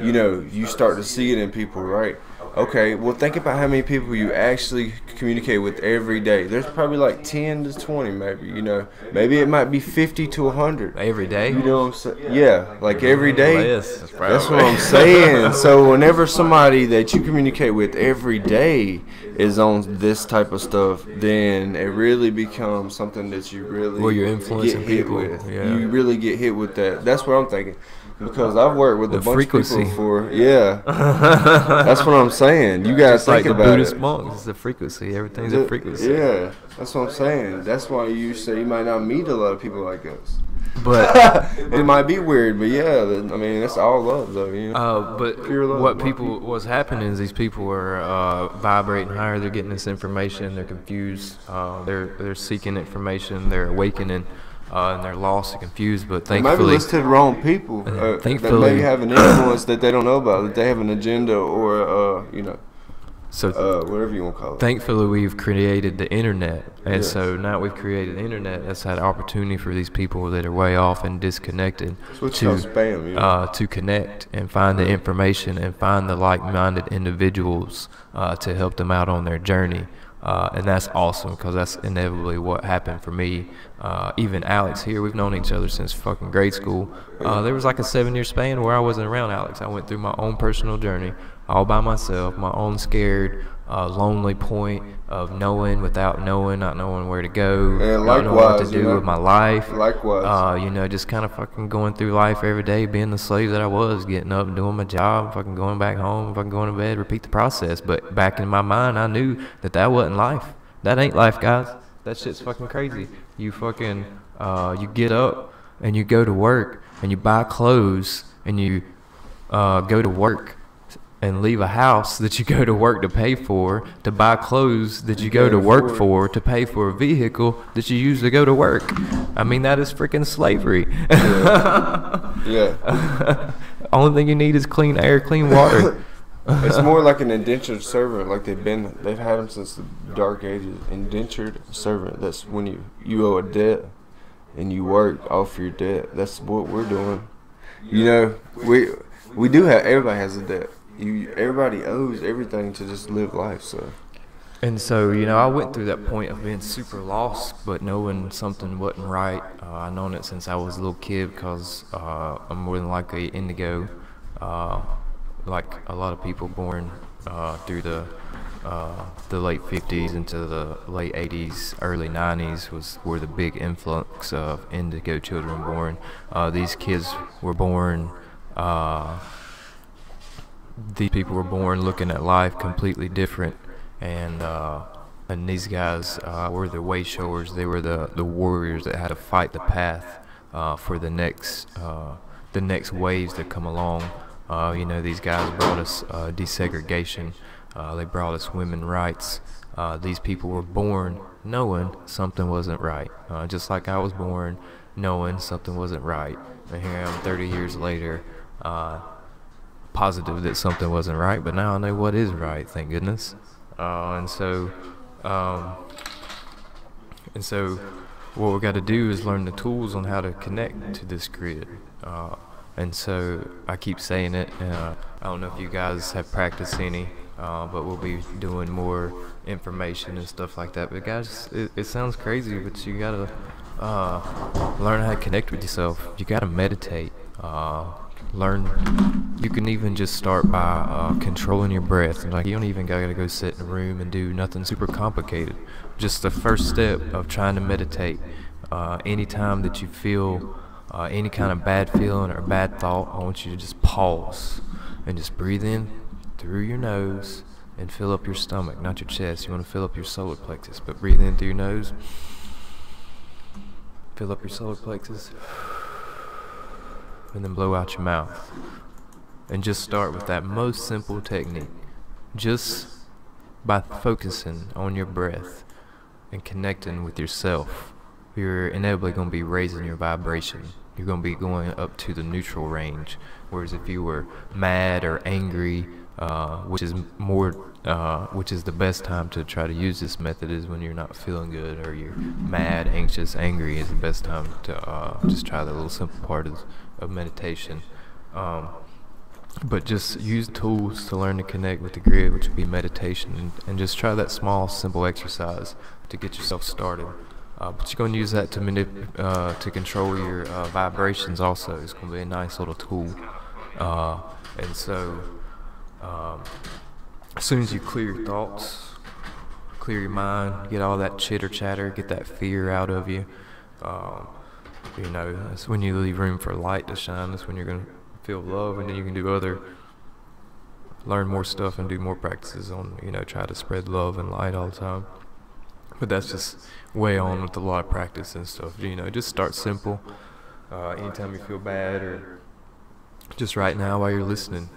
you know, you start to see it in people, right? Okay, well, think about how many people you actually communicate with every day. There's probably like 10 to 20, maybe, you know. Maybe it might be 50 to 100. Every day? You know what I'm saying? Yeah, like every day. That's what I'm saying. So whenever somebody that you communicate with every day is on this type of stuff, then it really becomes something that you really you're influencing get hit people with. Yeah. You really get hit with that. That's what I'm thinking. Because I've worked with a bunch of people before. Yeah. That's what I'm saying. You guys think about Buddhist monks. It's the frequency. Everything's a frequency. Yeah. That's what I'm saying. That's why you say you might not meet a lot of people like us. But it might be weird, but yeah, I mean, that's all love, though. You know? But pure love. What's happening is these people are vibrating higher. They're getting this information. They're confused. They're seeking information. They're awakening. And they're lost and confused, but thankfully... Maybe listen to the wrong people thankfully, that maybe have an influence that they don't know about, that they have an agenda or, you know, whatever you want to call it. Thankfully, we've created the internet, and so now we've created the internet that's had opportunity for these people that are way off and disconnected to connect and find the information and find the like-minded individuals to help them out on their journey. And that's awesome, because that's inevitably what happened for me. Even Alex here, we've known each other since fucking grade school. There was like a 7-year span where I wasn't around Alex. I went through my own personal journey all by myself, my own scared, lonely point of knowing without knowing, not knowing where to go, not knowing what to do with my life. Likewise. You know, just kind of fucking going through life every day, being the slave that I was, getting up and doing my job, fucking going back home, fucking going to bed, repeat the process. But back in my mind, I knew that wasn't life. That ain't life, guys. That shit's fucking crazy. You fucking, you get up and you go to work and you buy clothes and you go to work and leave a house that you go to work to pay for, to buy clothes that you go to work for, to pay for a vehicle that you use to go to work. I mean, that is freaking slavery. Yeah. Only thing you need is clean air, clean water. It's more like an indentured servant, like they've had them since the dark ages. Indentured servant. That's when you owe a debt and you work off your debt. That's what we're doing. You know, we do have, everybody has a debt. Everybody owes everything to just live life. And so, you know, I went through that point of being super lost, but knowing something wasn't right. I've known it since I was a little kid, because I'm more than likely indigo, like a lot of people born through the the late 50s into the late 80s, early 90s was where the big influx of indigo children born. These kids were born, these people were born looking at life completely different, and these guys were the way showers. They were the warriors that had to fight the path for the next waves that come along. These guys brought us desegregation. They brought us women's rights. These people were born knowing something wasn't right, just like I was born knowing something wasn't right. And here I am 30 years later, positive that something wasn't right, but now I know what is right, thank goodness. And so what we got to do is learn the tools on how to connect to this grid. And so I keep saying it, and I don't know if you guys have practiced any, but we'll be doing more information and stuff like that. But guys, it sounds crazy, but you gotta learn how to connect with yourself. You gotta meditate. You can even just start by controlling your breath. Like, you don't even gotta go sit in a room and do nothing super complicated. Just the first step of trying to meditate. Anytime that you feel any kind of bad feeling or bad thought, I want you to just pause and just breathe in through your nose and fill up your stomach, not your chest. You want to fill up your solar plexus, but breathe in through your nose, fill up your solar plexus, and then blow out your mouth. And just start with that most simple technique. Just by focusing on your breath and connecting with yourself, you're inevitably going to be raising your vibration. You're going to be going up to the neutral range. Whereas if you were mad or angry, which is the best time to try to use this method, is when you're not feeling good, or you're mad, anxious, angry, is the best time to just try the little simple part of meditation. But just use tools to learn to connect with the grid, which would be meditation, and just try that small, simple exercise to get yourself started. But you're going to use that to control your vibrations also. It's going to be a nice little tool. And so as soon as you clear your thoughts, clear your mind, get all that chitter chatter, get that fear out of you, that's when you leave room for light to shine. That's when you're going to feel love, and then you can learn more stuff and do more practices on, try to spread love and light all the time. But that's just way on with a lot of practice and stuff. Just start simple. Anytime you feel bad, or just right now while you're listening,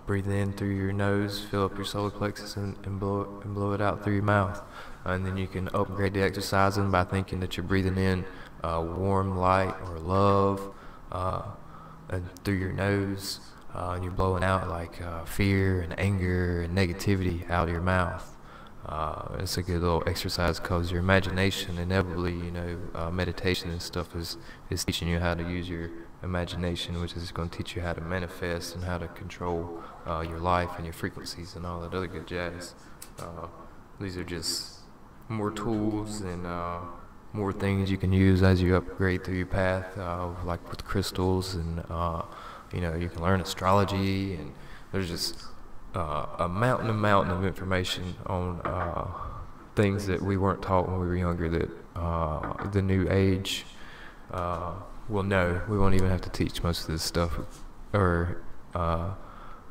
breathe in through your nose, fill up your solar plexus, and blow it out through your mouth. And then you can upgrade the exercising by thinking that you're breathing in warm light or love, and through your nose, and you're blowing out like fear and anger and negativity out of your mouth. It's a good little exercise, because your imagination, inevitably, meditation and stuff is teaching you how to use your imagination, which is going to teach you how to manifest and how to control your life and your frequencies and all that other good jazz. These are just more tools and more things you can use as you upgrade through your path, like with crystals, and you can learn astrology, and there's just a mountain of information on things that we weren't taught when we were younger, that the new age will know. We won't even have to teach most of this stuff, or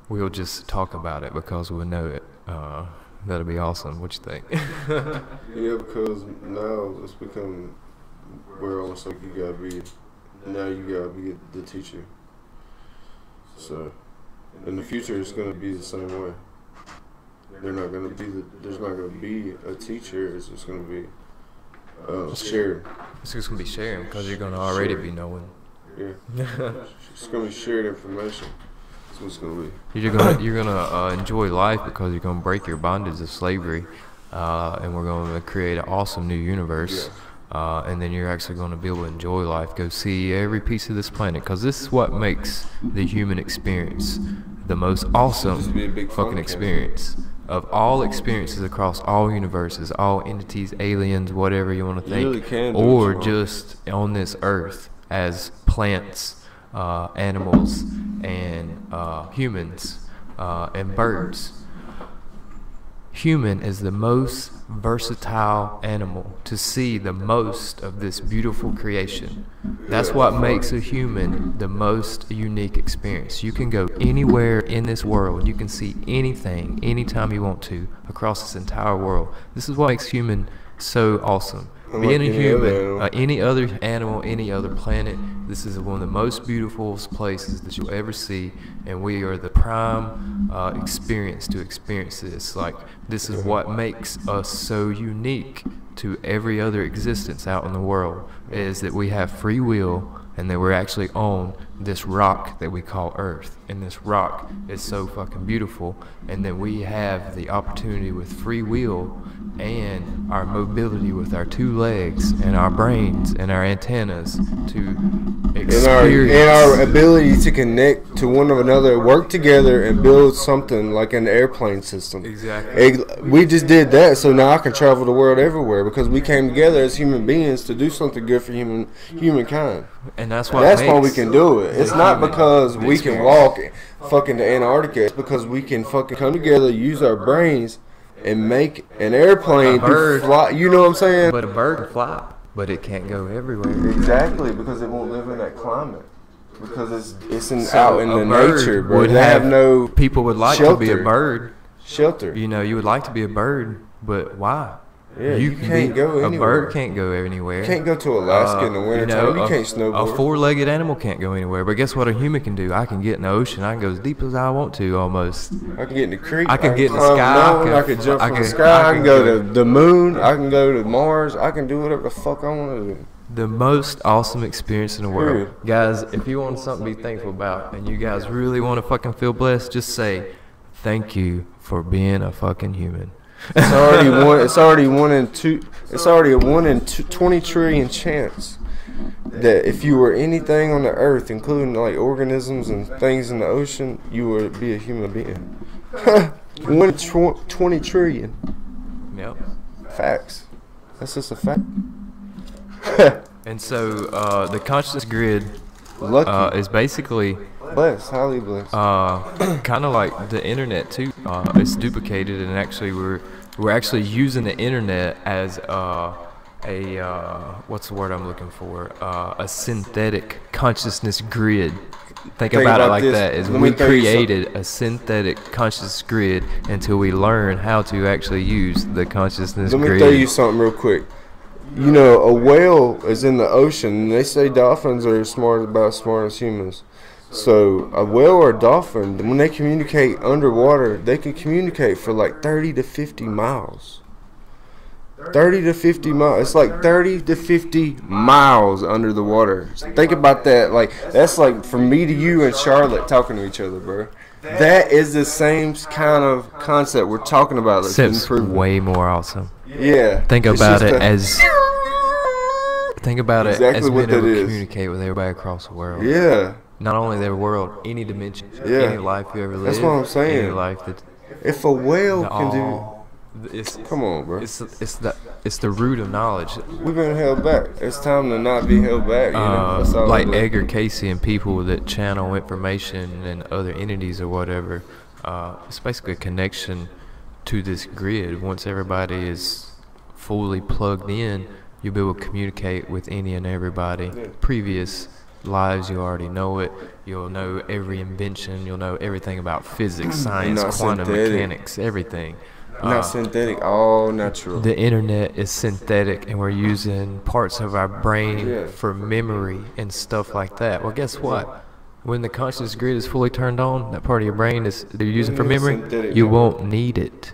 we'll just talk about it because we'll know it. That'll be awesome. What you think? Yeah, because now it's become where almost like you gotta be the teacher. So in the future, it's gonna be the same way. There's not gonna be a teacher. It's just gonna be shared. It's just gonna be sharing, because you're gonna already be knowing. Yeah, it's gonna be shared information. That's what it's gonna be. You're gonna enjoy life, because you're gonna break your bondage of slavery, and we're gonna create an awesome new universe. Yeah. And then you're actually going to be able to enjoy life, go see every piece of this planet, because this is what makes the human experience the most awesome fucking experience of all experiences across all universes, all entities, aliens, whatever you want to think, or just on this earth as plants, animals, and humans, and birds. human is the most versatile animal to see the most of this beautiful creation. That's what makes a human the most unique experience. You can go anywhere in this world. You can see anything, anytime you want to, across this entire world. This is what makes human so awesome. Being a human, any other animal, any other planet, this is one of the most beautiful places that you'll ever see, and we are the prime experience to experience this. Like, this is what makes us so unique to every other existence out in the world, is that we have free will, and that we're actually on this rock that we call Earth. And this rock is so fucking beautiful, and that we have the opportunity with free will and our mobility with our 2 legs and our brains and our antennas to experience. And our ability to connect to one another, work together, and build something like an airplane system. Exactly. We just did that, so now I can travel the world everywhere because we came together as human beings to do something good for humankind. And that's why we can do it. It's not because we can walk fucking to Antarctica. It's because we can fucking come together, use our brains, and make an airplane to fly. You know what I'm saying? But a bird can fly, but it can't go everywhere. Exactly, because it won't live in that climate. Because it's out in the nature, bro. Would have no people would like shelter. to be a bird. Shelter. You know, you would like to be a bird, but why? Yeah, you can't go anywhere. A bird can't go anywhere. You can't go to Alaska in the wintertime. You can't snowboard. A 4-legged animal can't go anywhere. But guess what a human can do? I can get in the ocean. I can go as deep as I want to, almost. I can get in the creek. I can get in the sky. I can jump from the sky. I can go to the moon. I can go to Mars. I can do whatever the fuck I want to do. The most awesome experience in the world. Guys, if you want something to be thankful about, and you guys really want to fucking feel blessed, just say, thank you for being a fucking human. It's already a 1 in 20 trillion chance that if you were anything on the earth, including like organisms and things in the ocean, you would be a human being. 1 in 20 trillion. Yep. Facts. That's just a fact. And so the consciousness grid is basically blessed, highly blessed. Kind of like the internet too. It's duplicated, and actually we're actually using the internet as what's the word I'm looking for? A synthetic consciousness grid. Think about it like this. that. Is we created a synthetic conscious grid until we learn how to actually use the consciousness grid. Let me tell you something real quick. You know, a whale is in the ocean, and they say dolphins are about as smart as humans. So a whale or a dolphin, when they communicate underwater, they can communicate for like 30 to 50 miles. 30 to 50 miles. It's like 30 to 50 miles under the water. Think about that. Like, that's like from me to you and Charlotte talking to each other, bro. That is the same kind of concept we're talking about. Except way more awesome. Yeah. Think about it as being able to is. communicate with everybody across the world. Yeah. Not only their world, any dimension, Yeah. any life you ever lived. That's what I'm saying. Any life that. If a whale can do. Come on, bro. It's the root of knowledge. We've been held back. It's time to not be held back. You know? That's all Like Edgar Cayce and people that channel information and other entities or whatever. It's basically a connection to this grid. Once everybody is fully plugged in, you'll be able to communicate with any and everybody. Yeah. Previous lives, you already know it. You'll know every invention. You'll know everything about physics, science, quantum mechanics, everything. Not synthetic, all natural. The internet is synthetic, and we're using parts of our brain for memory and stuff like that. Well, guess what? When the conscious grid is fully turned on, that part of your brain they're using for memory, you won't need it.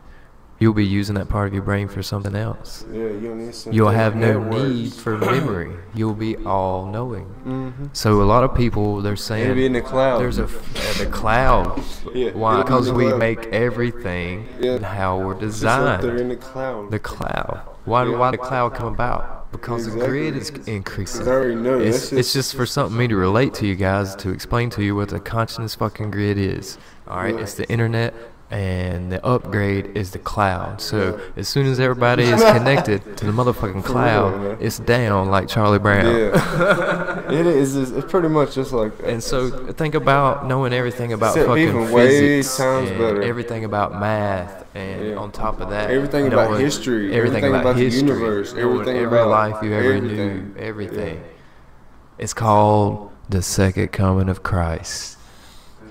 You'll be using that part of your brain for something else. Yeah, you don't need You'll have no need for memory. You'll be all-knowing. Mm-hmm. So a lot lot of people, they're saying it'll be in the cloud. There's the cloud. Yeah. Why? Because we make everything how we're designed. They're in the cloud. The cloud. Why did the cloud come about? Because the grid is increasing. I already know. It's just for something me to relate to you guys, to explain to you what the consciousness fucking grid is. Alright, it's the internet, and the upgrade is the cloud. So as soon as everybody is connected to the motherfucking cloud, it's down like Charlie Brown. Yeah. It is. It's pretty much just like that. And so think about knowing everything about Except fucking even way physics sounds and better. everything about math, and on top of that, everything about knowing history, everything about the history, universe, knowing everything every about life you ever everything. knew, everything. Yeah. It's called the second coming of Christ.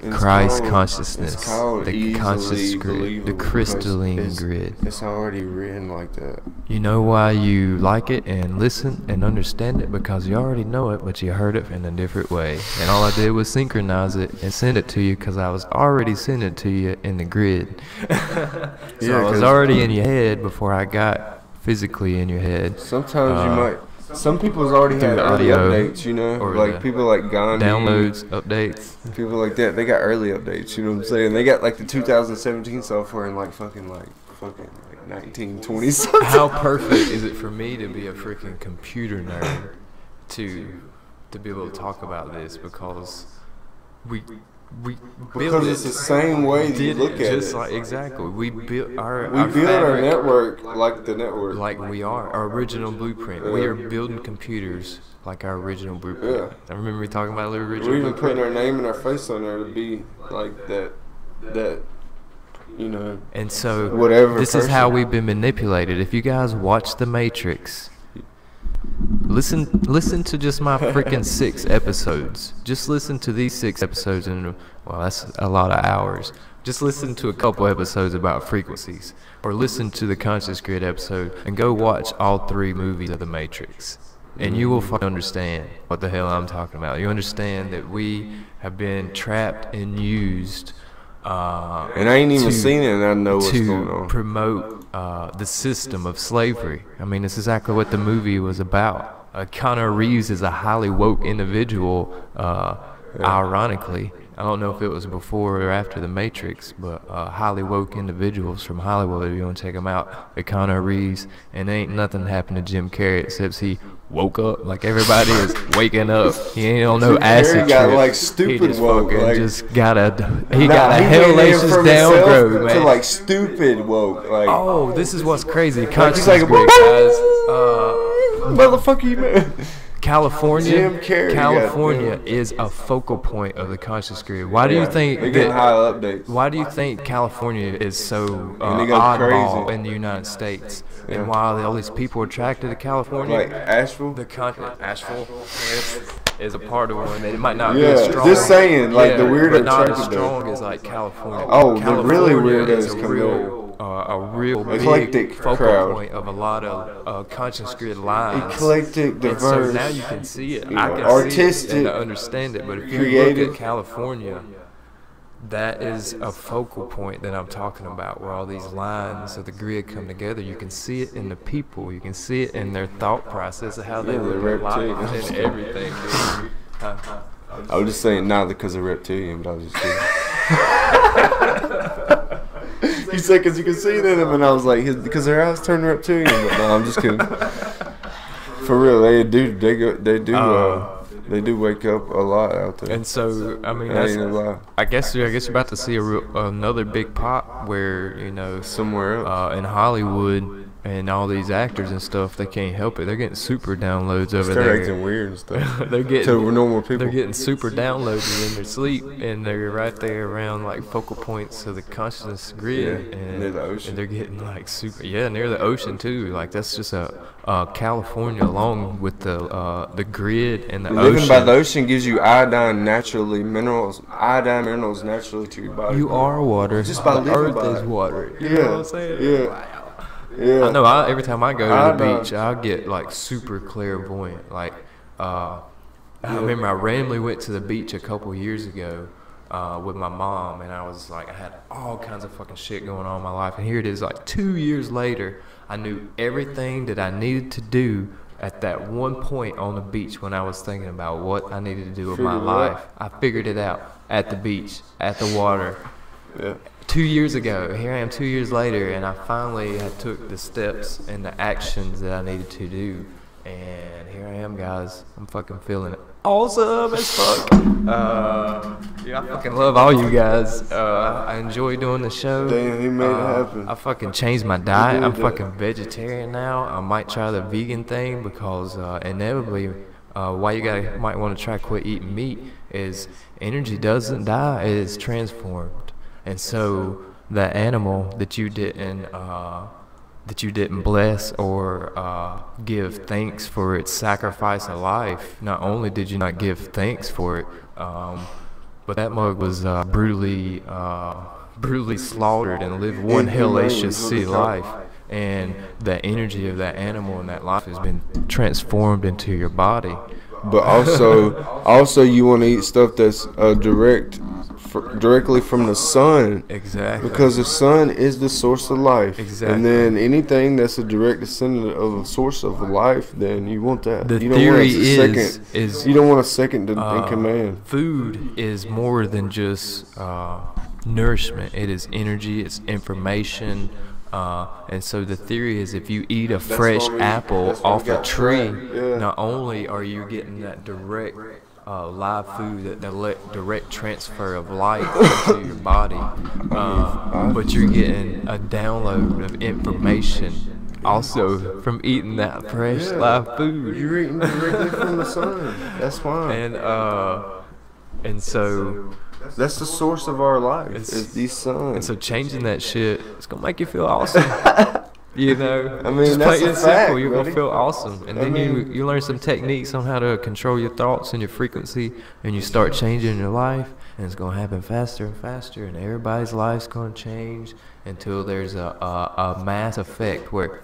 It's Christ called- consciousness, it's called the conscious easily grid, the believable crystalline because grid. It's already written like that. You know why you like it and listen and understand it? Because you already know it, but you heard it in a different way. And all I did was synchronize it and send it to you because I was already sending it to you in the grid. So I was already in your head before I got physically in your head. Sometimes you might. Some people's already through had the early audio updates, you know, or like the people like Gandhi, Downloads, updates. people like that. They got early updates. You know what I'm saying? They got like the 2017 software in like fucking 1920 something. How perfect is it for me to be a freaking computer nerd to be able to talk about this, because we Because built it's it, the same way that you did look it at just it. like exactly. We built our We build our fabric network like the network. like we are our original blueprint. We are building computers like our original blueprint. Yeah. I remember we talking about the original We're even blueprint. putting our name and our face on there to be like that, you know. And so Whatever this is how person. we've been manipulated. If you guys watch The Matrix, listen to just my freaking 6 episodes. Just listen to these 6 episodes, and well, that's a lot of hours. Just listen to a couple episodes about frequencies, or listen to the Conscious Grid episode, and go watch all 3 movies of The Matrix. And you will understand what the hell I'm talking about. You understand that we have been trapped and used And I ain't even to- seen it, and I know what's going to on. promote the system of slavery. I mean, it's exactly what the movie was about. Keanu Reeves is a highly woke individual, ironically. I don't know if it was before or after The Matrix, but highly woke individuals from Hollywood, if you want to check them out, Keanu Reeves, and ain't nothing happened to Jim Carrey except he woke up like everybody is waking up. He ain't on no Jim acid Carrey got, trip. like, He stupid just woke, fucking like- just got a He got a went in hellacious from downgrade, himself man. to like stupid woke, like Oh, this is what's crazy. he's Conscious like, grid, guys. motherfucker, you man. California, Jim Carrey, California goddamn. is a focal point of the conscious grid. Why do you think they getting that? high updates? Why do you think California is so And they go oddball crazy. in the United States? Yeah. And why all these people are attracted to California? Like Asheville? The Asheville is a part of one. It might not be Yeah, as strong. just saying, like, the weirdo but not as attracted there. strong as like California. Oh, the really California is weirdos a come real Eclectic big focal crowd. point of a lot of conscious grid lines. Eclectic, And diverse. so now you can see it. you I know, can artistic, see it and I understand it. But if you creative. look at California, that is a focal point that I'm talking about, where all these lines of the grid come together. You can see it in the people. You can see it in their thought process of how they Yeah, the live their life reptilians. and everything. Dude. I was just saying not because of reptilian, but I was just kidding. You said because you can see it in them, and I was like, because their eyes turn reptilian. But no, I'm just kidding. For real, they do wake up a lot out there. And so, I mean, That ain't a lie. I guess you're about to see another big pop where, you know, Somewhere else. in Hollywood and all these actors and stuff, they can't help it. They're getting super downloads over Start there. acting weird and stuff. They're getting To normal people. They're getting super downloaded in their sleep, and they're right there around like focal points of the consciousness grid, Yeah, and, near the ocean. and they're getting like super near the ocean too. Like that's just a California along with the grid and the Living ocean. by the ocean gives you iodine minerals naturally to your body. You are water. Just by the living earth by is it. water. You Yeah, know what I'm saying? yeah. Yeah. I know. Every time I go to the know. beach, I get like super clairvoyant. Like, I remember I randomly went to the beach a couple years ago with my mom, and I was like, I had all kinds of fucking shit going on in my life, and here it is, like 2 years later, I knew everything that I needed to do at that one point on the beach when I was thinking about what I needed to do with my Figured it out. life. I figured it out at the beach, at the water. Yeah. 2 years ago, here I am 2 years later, and I finally had took the steps and the actions that I needed to do, and here I am, guys. I'm fucking feeling it. awesome as fuck. Yeah, I fucking love all you guys. I enjoy doing the show. Damn, he made it happen. I fucking changed my diet. I'm fucking vegetarian now. I might try the vegan thing because inevitably, why you might want to try quit eating meat is energy doesn't die; it is transformed. And so that animal that you didn't bless or give thanks for its sacrifice of life, not only did you not give thanks for it, but that mug was brutally slaughtered and lived one hellacious city life. And the energy of that animal and that life has been transformed into your body. But also you want to eat stuff that's directly from the sun. Exactly. Because the sun is the source of life. Exactly. And then anything that's a direct descendant of a source of life, then you want that. The you don't theory want is you don't want a second in command. Food is more than just nourishment. It is energy. It's information. And so the theory is if you eat a fresh apple off a tree, not only are you getting that direct live food, that direct transfer of light into your body, but you're getting a download of information also from eating that fresh live food. You're eating directly from the sun. That's fine. And so that's the source of our life. Is the sun. And so changing that shit, it's gonna make you feel awesome. You know, I mean, just that's plain a and fact, simple. You're buddy. gonna feel awesome, and then you learn some techniques on how to control your thoughts and your frequency, and you start changing your life, and it's gonna happen faster and faster, and everybody's life's gonna change until there's a mass effect where,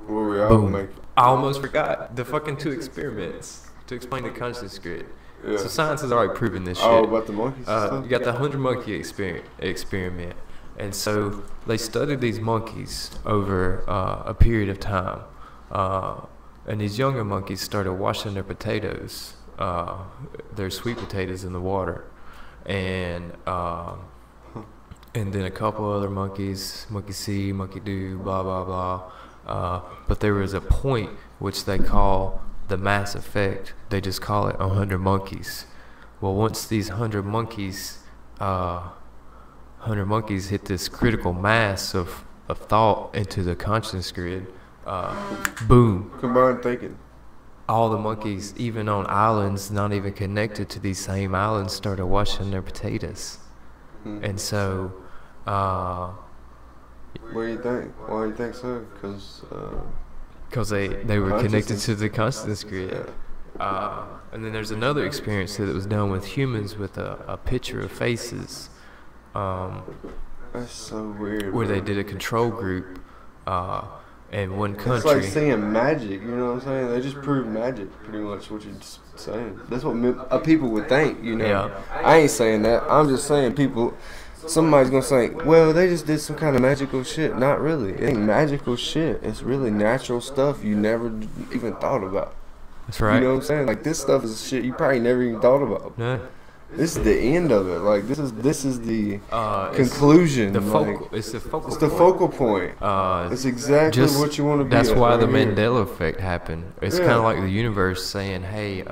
we all boom. make. I almost forgot the fucking 2 experiments to explain the consciousness grid. Yeah. So science has already proven this shit. Oh, about the monkeys. And stuff? You got the 100 monkey experiment, and so they studied these monkeys over a period of time, and these younger monkeys started washing their potatoes, their sweet potatoes, in the water, and then a couple other monkeys, monkey see, monkey do, blah blah blah, but there was a point which they call the mass effect. They just call it 100 monkeys. Well, once these 100 monkeys hit this critical mass of thought into the consciousness grid, boom. Combined thinking. All the monkeys, even on islands not even connected to these same islands, started washing their potatoes. And so, what do you think? Why do you think so? Because they were connected to the consciousness grid. And then there's another experience that was done with humans with a picture of faces. That's so weird. Where they did a control group in one country. It's like saying magic, you know what I'm saying? They just proved magic, pretty much what you're saying. That's what people would think, you know. Yeah. I ain't saying that. I'm just saying somebody's gonna say, well, they just did some kind of magical shit. Not really. It ain't magical shit. It's really natural stuff you never even thought about. That's right. You know what I'm saying? Like, this stuff is shit you probably never even thought about. No. This is the end of it. Like, this is the conclusion. It's the focal It's the focal point. It's exactly what you want to be. That's why right the here. Mandela effect happened. It's kind of like the universe saying, "Hey,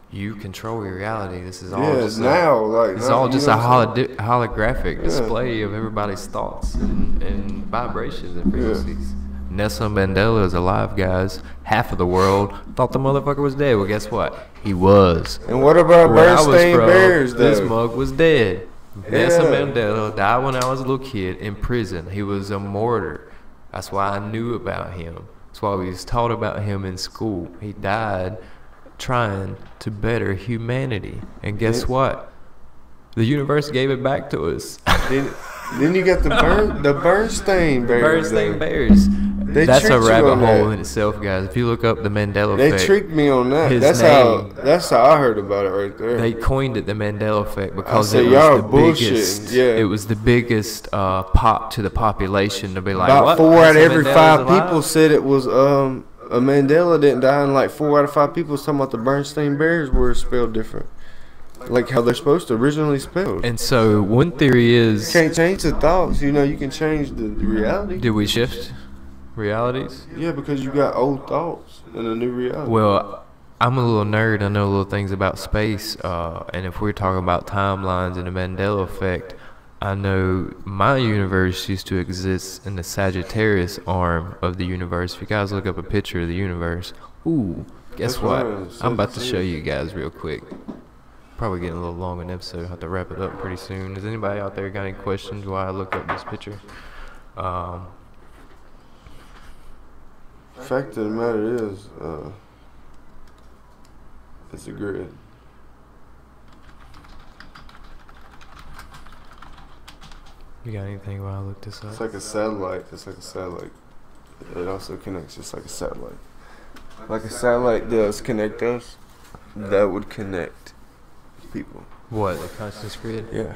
you control your reality. This is all just a holographic display of everybody's thoughts and vibrations and frequencies." Nelson Mandela is alive, guys. Half of the world thought the motherfucker was dead. Well, guess what? He was. And what about Bernstein Bears, though? This mug was dead. Nelson Mandela died when I was a little kid in prison. He was a martyr. That's why I knew about him. That's why we was taught about him in school. He died trying to better humanity. And guess what? The universe gave it back to us. Then you got the Bernstein Bears. Bernstein Bears. That's a rabbit hole in itself, guys. If you look up the Mandela effect, they tricked me on that. That's how I heard about it right there. They coined it the Mandela effect because it was the biggest. Yeah. It was the biggest pop to the population to be like, about what? 4 out of every Mandela's 5 alive? people said it was a Mandela didn't die, and like 4 out of 5 people was talking about the Bernstein Bears were spelled different. Like how they're supposed to originally spelled. And so one theory is, You can't change the thoughts, you know, you can change the reality. did we shift realities? Yeah, because you got old thoughts and a new reality. Well, I'm a little nerd. I know little things about space. And if we're talking about timelines and the Mandela effect, I know my universe used to exist in the Sagittarius arm of the universe. If you guys look up a picture of the universe, ooh, guess what? I'm about to show you guys real quick. Probably getting a little long in the episode. I'll have to wrap it up pretty soon. Does anybody out there got any questions why I looked up this picture? Fact of the matter is, it's a grid. You got anything while I look this up? It's like a satellite. It also connects just like a satellite. Like a satellite does connect us, that would connect people. What, the consciousness grid? Yeah.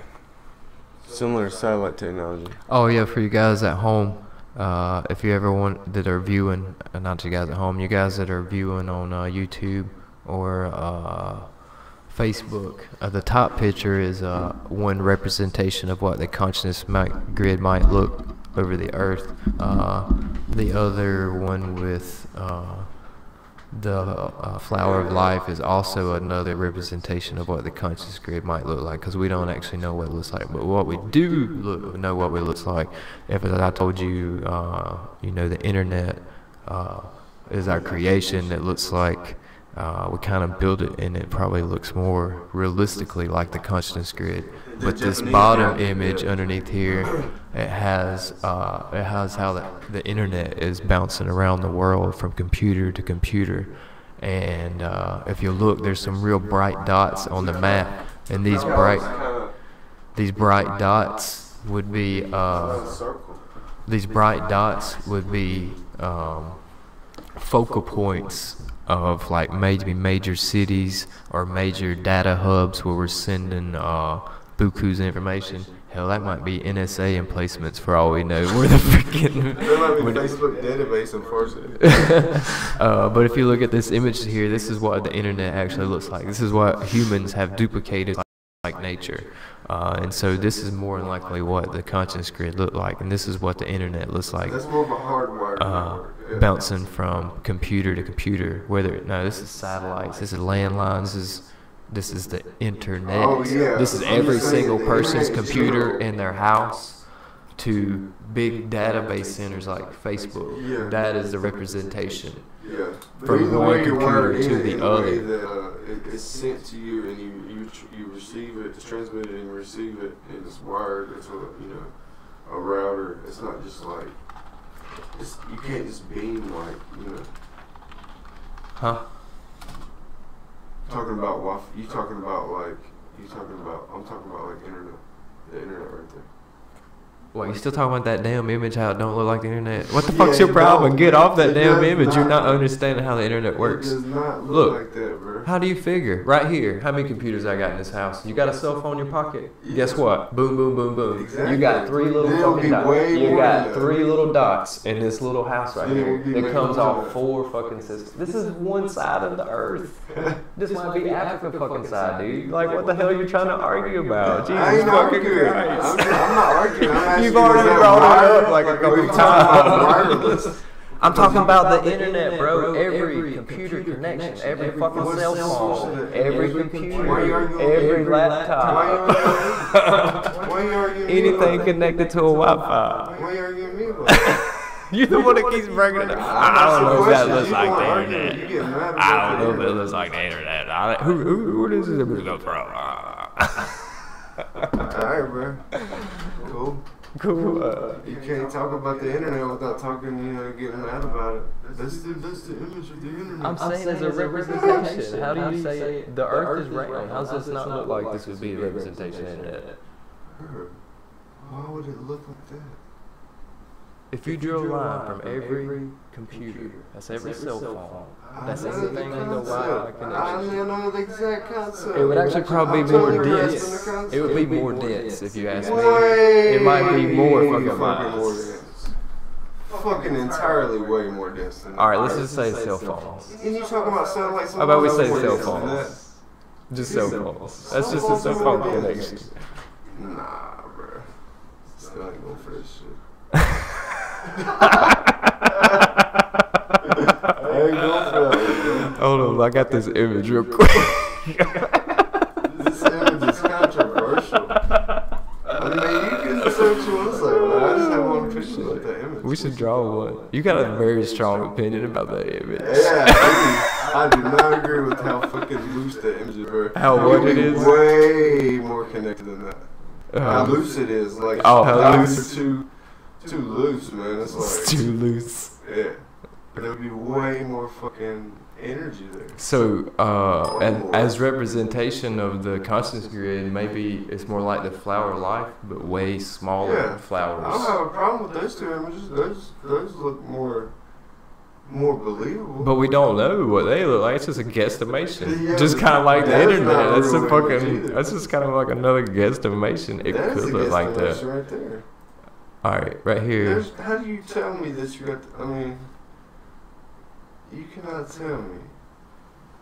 Similar to satellite technology. Oh yeah, for you guys at home, if you ever want that are viewing, not you guys at home, you guys that are viewing on YouTube or Facebook, the top picture is one representation of what the consciousness grid might look over the Earth. The other one with the flower of life is also another representation of what the conscious grid might look like, because we don't actually know what it looks like, but what we do know what it looks like. If, as I told you, you know, the internet is our creation. It looks like we kind of build it, and it probably looks more realistically like the consciousness grid. But this bottom image underneath here, it has how the internet is bouncing around the world from computer to computer. And if you look, there's some real bright dots on the map, and these bright dots would be focal points of like maybe major cities or major data hubs where we're sending bukus information. Hell, that might be NSA emplacements for all we know. Where the freaking There might be Facebook database enforcement. But if you look at this image here, this is what the internet actually looks like. This is what humans have duplicated like nature. And so this is more than likely what the conscious grid looked like, and this is what the internet looks like. That's more of a hardwired network. Bouncing from computer to computer. This is satellites, this is landlines, this is the internet. Oh, yeah. This is every single person's computer in their house to big database centers like Facebook. Yeah. That is the representation. Yeah. From one computer to the other. It's sent to you, and you receive it, it's transmitted and you receive it, and it's wired into a router. It's not just like you can't just beam like Huh? Talking about I'm talking about like internet, the internet right there. What, you still talking about that damn image, how it don't look like the internet? What the fuck's your problem? Get off that damn image. You're not understanding how the internet works. It does not look like that, bro. How do you figure? Right here, how many computers I got in this house? You got a cell phone in your pocket? Guess what? Boom, boom, boom, boom. Exactly. You got three little fucking dots. You got three little dots in this little house right here. It comes off 4 fucking systems. This is one side of the earth. This might be Africa fucking side, dude. Like, what the hell are you trying to argue about? Jesus I ain't fucking arguing. Christ. I'm not arguing. I'm asking You've already brought it up like a couple times. times. I'm talking about the internet, bro. Every computer connection, every fucking cell phone, every computer, every laptop, Why you arguing me? anything connected to a Wi-Fi. Why you arguing me about that? You're the one that keeps bringing it up. I don't know if that looks like the internet. I don't know if it looks like the internet. Who does this go from? Alright, bro. Cool. You can't talk about the internet without talking, getting mad about it. That's the image of the internet. I'm saying as a representation. How do you say the earth is round? How does this not look like this would be a representation of the internet? Why would it look like that? If you drew a line from every computer, that's every cell phone, that's anything in the Wi-Fi connection. I know the exact concept. It would actually probably be more dense. It would be more dense if you ask me. It might be more fucking miles. Fucking entirely way more dense than that. Alright, let's just say cell phones. And you talking about satellites? How about we say cell phones? Just cell phones. That's just a cell phone connection. Nah, bro. Still ain't going for this shit. I ain't going for that. Hold on, I got this image real quick. This image is controversial. I mean, you can say what you want to say, but I just have one opinion with that image. We should draw one. You got a very strong opinion about that image. Yeah, I do not agree with how fucking loose that image is, bro. How what it is? Way more connected than that. How loose it is, like how loose? Too loose, man. It's like It's too loose. Yeah, there would be way more fucking energy there. So, and as representation of the consciousness grid, maybe it's more like the flower of life, but way smaller flowers. I don't have a problem with those two images. Those look more believable. But we don't know what they look like. It's just a guesstimation. Yeah, just kind of like the that is internet. not a That's a real image fucking. either. That's just kind of like another guesstimation. It That is could a look like that. guesstimation right there. All right, right here. How do you tell me that you got? I mean, you cannot tell me.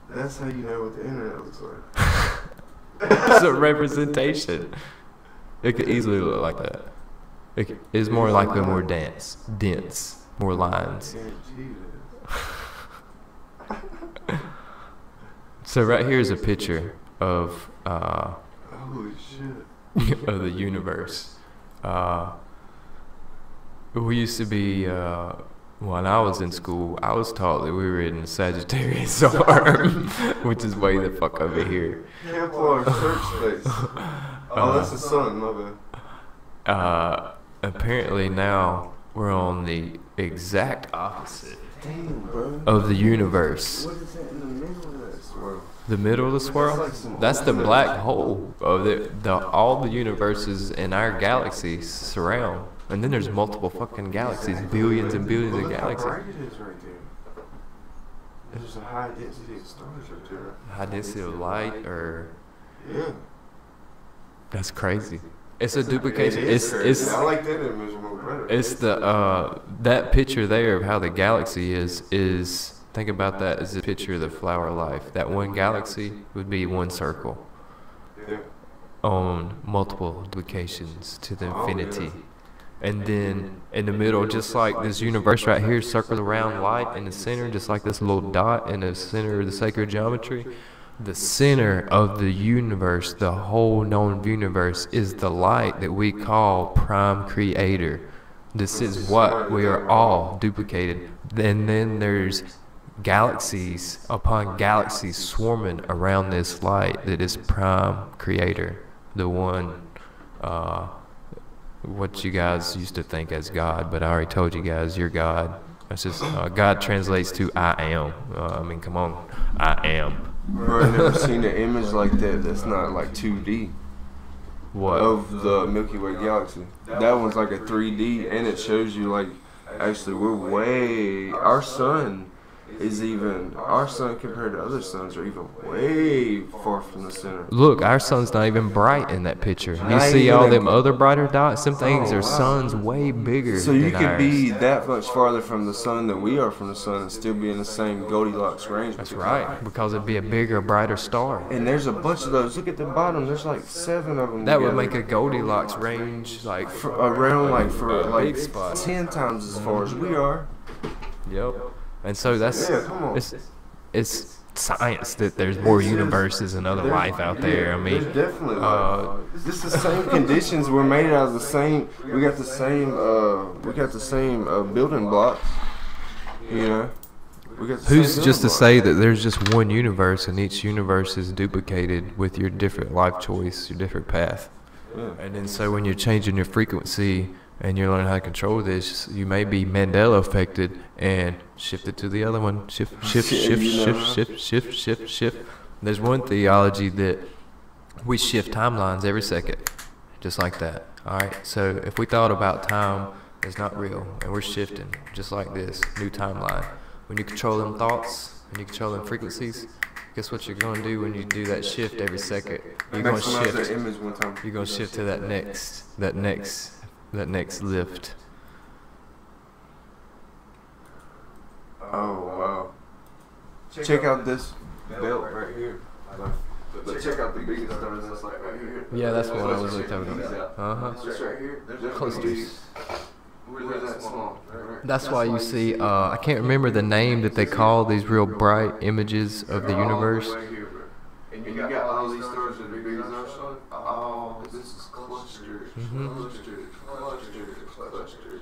That's how you know what the internet looks like. It's a representation. It could easily look like that. It's more likely more dense, more lines. So right here is a picture of Holy shit. of the universe. We used to be when I was in school, I was taught that we were in the Sagittarius arm, which is way the fuck over here. Kevlar search space. Oh, that's the sun, my bad. Apparently now we're on the exact opposite Damn, bro. of the universe. What is that in the middle of that swirl? The middle of the swirl? That's the black hole of all the universes in our galaxy surround. And then there's multiple fucking galaxies, billions and billions of Look how galaxies. bright it is right there. There's a high density of stars right there. High density of light, or Yeah. that's crazy. It's a duplication. It is crazy. It's I like that image more better. it's the that picture there of how the galaxy is. Think about that as a picture of the flower of life. That one galaxy would be one circle Yeah. on multiple duplications to the infinity. And then in the middle, just like this universe right here, circles around light in the center, just like this little dot in the center of the sacred geometry. The center of the universe, the whole known universe, is the light that we call prime creator. This is what we are all duplicated. And then there's galaxies upon galaxies swarming around this light that is prime creator, the one what you guys used to think as God, but I already told you guys you're God. That's just God translates to I am. I mean, come on, I am. Bro, I've never seen an image like that that's not like 2D What? of the Milky Way galaxy. That one's like a 3D, and it shows you like actually our sun compared to other suns are even way far from the center. Look, our sun's not even bright in that picture. You Not see all even- them other brighter dots? Some things Oh, are wow. suns way bigger So you than could ours. be that much farther from the sun than we are from the sun and still be in the same Goldilocks range. That's right, because it'd be a bigger, brighter star. And there's a bunch of those. Look at the bottom. There's like 7 of them. That would together. make a Goldilocks range like around like for a like big spot. 10 times as far as we are. Yep. And so that's Yeah, come on. it's science that there's more universes and other life out there. I mean, there's definitely life. This is the same conditions. We're made out of the same. We got the same. Building blocks. You know. We got the who's same just to building say that there's just one universe and each universe is duplicated with your different life choice, your different path. blocks. And then so when you're changing your frequency and you're learning how to control this, you may be Mandela affected and shift it to the other one. Shift. There's one theology that we shift timelines every second, just like that. All right. So if we thought about time as not real and we're shifting just like this, new timeline. When you control them thoughts and you control them frequencies, guess what you're going to do when you do that shift every second? You're going to Maximize that shift. image one time. You're going to shift to that next lift. Oh wow! Check out this belt right here. But check out the biggest stars that's like right here. Yeah, that's what I was really talking about. This right here. There's Close to gonna be We're that small. Right? That's why you see, I can't remember the name that they call these real bright images of the universe. And you got all these stars that are big as our sun. Oh, this is clusters, clusters.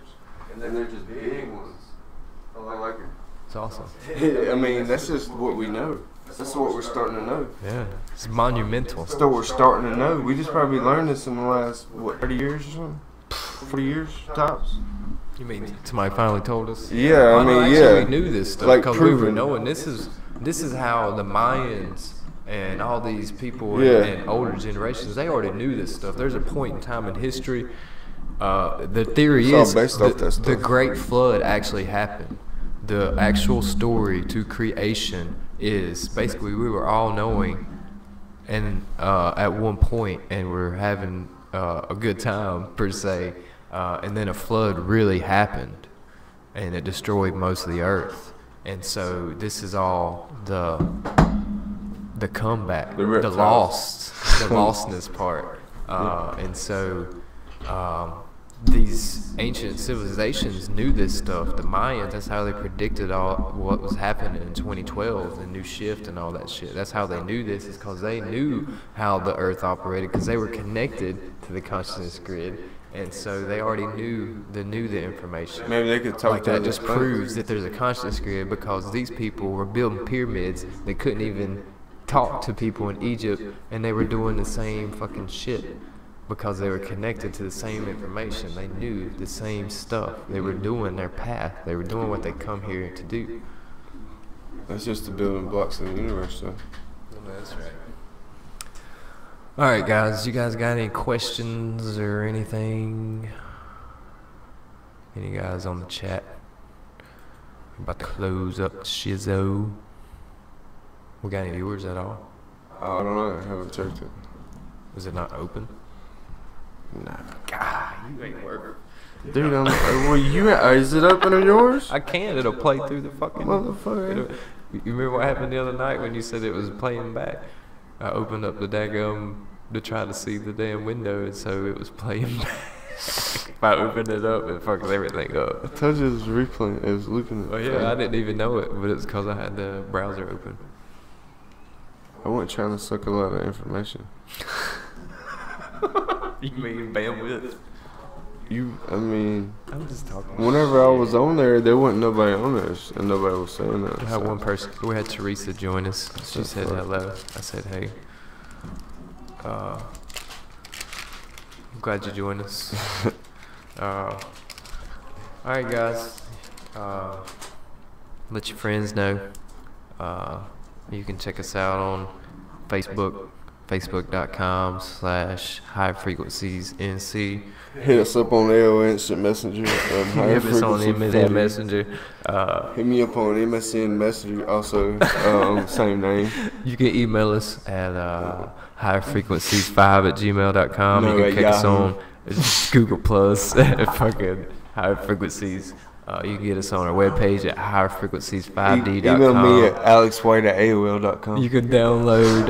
And then they're just big ones. I like it. It's awesome. I mean, that's just what we know. That's what we're starting to know. Yeah, it's monumental. That's what we're starting to know. We just probably learned this in the last, 30 years or something? 40 years, tops? You mean somebody finally told us? Yeah, I mean, actually, we knew this stuff like because we were proven. knowing this is how the Mayans and all these people and older generations, they already knew this stuff. There's a point in time in history. The theory is the Great Flood actually happened. The actual story to creation is basically we were all knowing and at one point, and we're having a good time per se, and then a flood really happened and it destroyed most of the earth. And so this is all the comeback, the lostness part. And so these ancient civilizations knew this stuff. The Mayans, that's how they predicted all what was happening in 2012, the new shift and all that shit. That's how they knew this, is because they knew how the earth operated, because they were connected to the consciousness grid. And so they already knew the information. Maybe they could talk like that. Just proves that there's a consciousness grid, because these people were building pyramids. They couldn't even talk to people in Egypt, and they were doing the same fucking shit because they were connected to the same information. They knew the same stuff. They were doing their path. They were doing what they come here to do. That's just the building blocks of the universe, though. That's right. All right, guys. You guys got any questions or anything? Any guys on the chat? I'm about to close up the shizzo. We got any viewers at all? I don't know. I haven't checked it. Was it not open? Nah. God, you ain't working. Dude, where you at? Is it open on yours? I can. It'll play through the fucking... Motherfucker. You remember what happened the other night when you said it was playing back? I opened up the daggum to try to see the damn window, and so it was playing back. If I opened it up, it fucks everything up. I told you it was replaying. It was looping. Oh yeah, I didn't even know it, but it's because I had the browser open. I wasn't trying to suck a lot of information. You mean bandwidth? I'm just talking. Whenever I was on there wasn't nobody on there, and nobody was saying that. We had one person. We had Teresa join us. She said hello. I said hey. I'm glad you joined us. Alright, guys. Let your friends know. You can check us out on Facebook, facebook.com/highfrequenciesnc. Hit us up on AOL Instant Messenger. Hit us on MSN Messenger. Hit me up on MSN Messenger, also same name. You can email us at highfrequencies5@gmail.com. You can catch us on Google Plus at fucking High Frequencies. You can get us on our webpage at highfrequencies5d.com. Email me at alexwhite@aol.com. You can download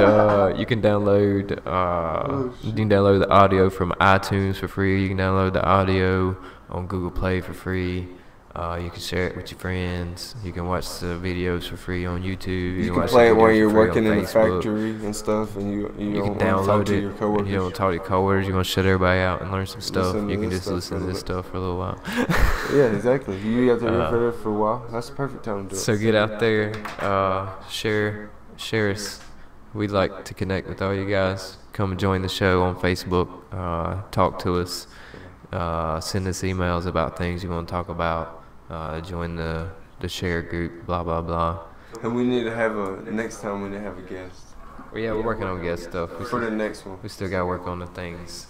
the audio from iTunes for free. You can download the audio on Google Play for free. You can share it with your friends. You can watch the videos for free on YouTube. You can play it while you're working in the factory and stuff, and you can don't download talk to your it. coworkers. You don't talk to your coworkers. You're gonna shut everybody out and learn some stuff. Listen to You can this just stuff listen to this stuff for a little while. Yeah, exactly. You have to refer it for a while. That's the perfect time to do it. So get out there, share us. We'd like to connect with all you guys. Come and join the show on Facebook. Talk to us. Send us emails about things you want to talk about. Join the share group. Blah blah blah. And we need to have next time we need to have a guest. Well, yeah, we're working on guest stuff. For the next one. We still got to work on the things.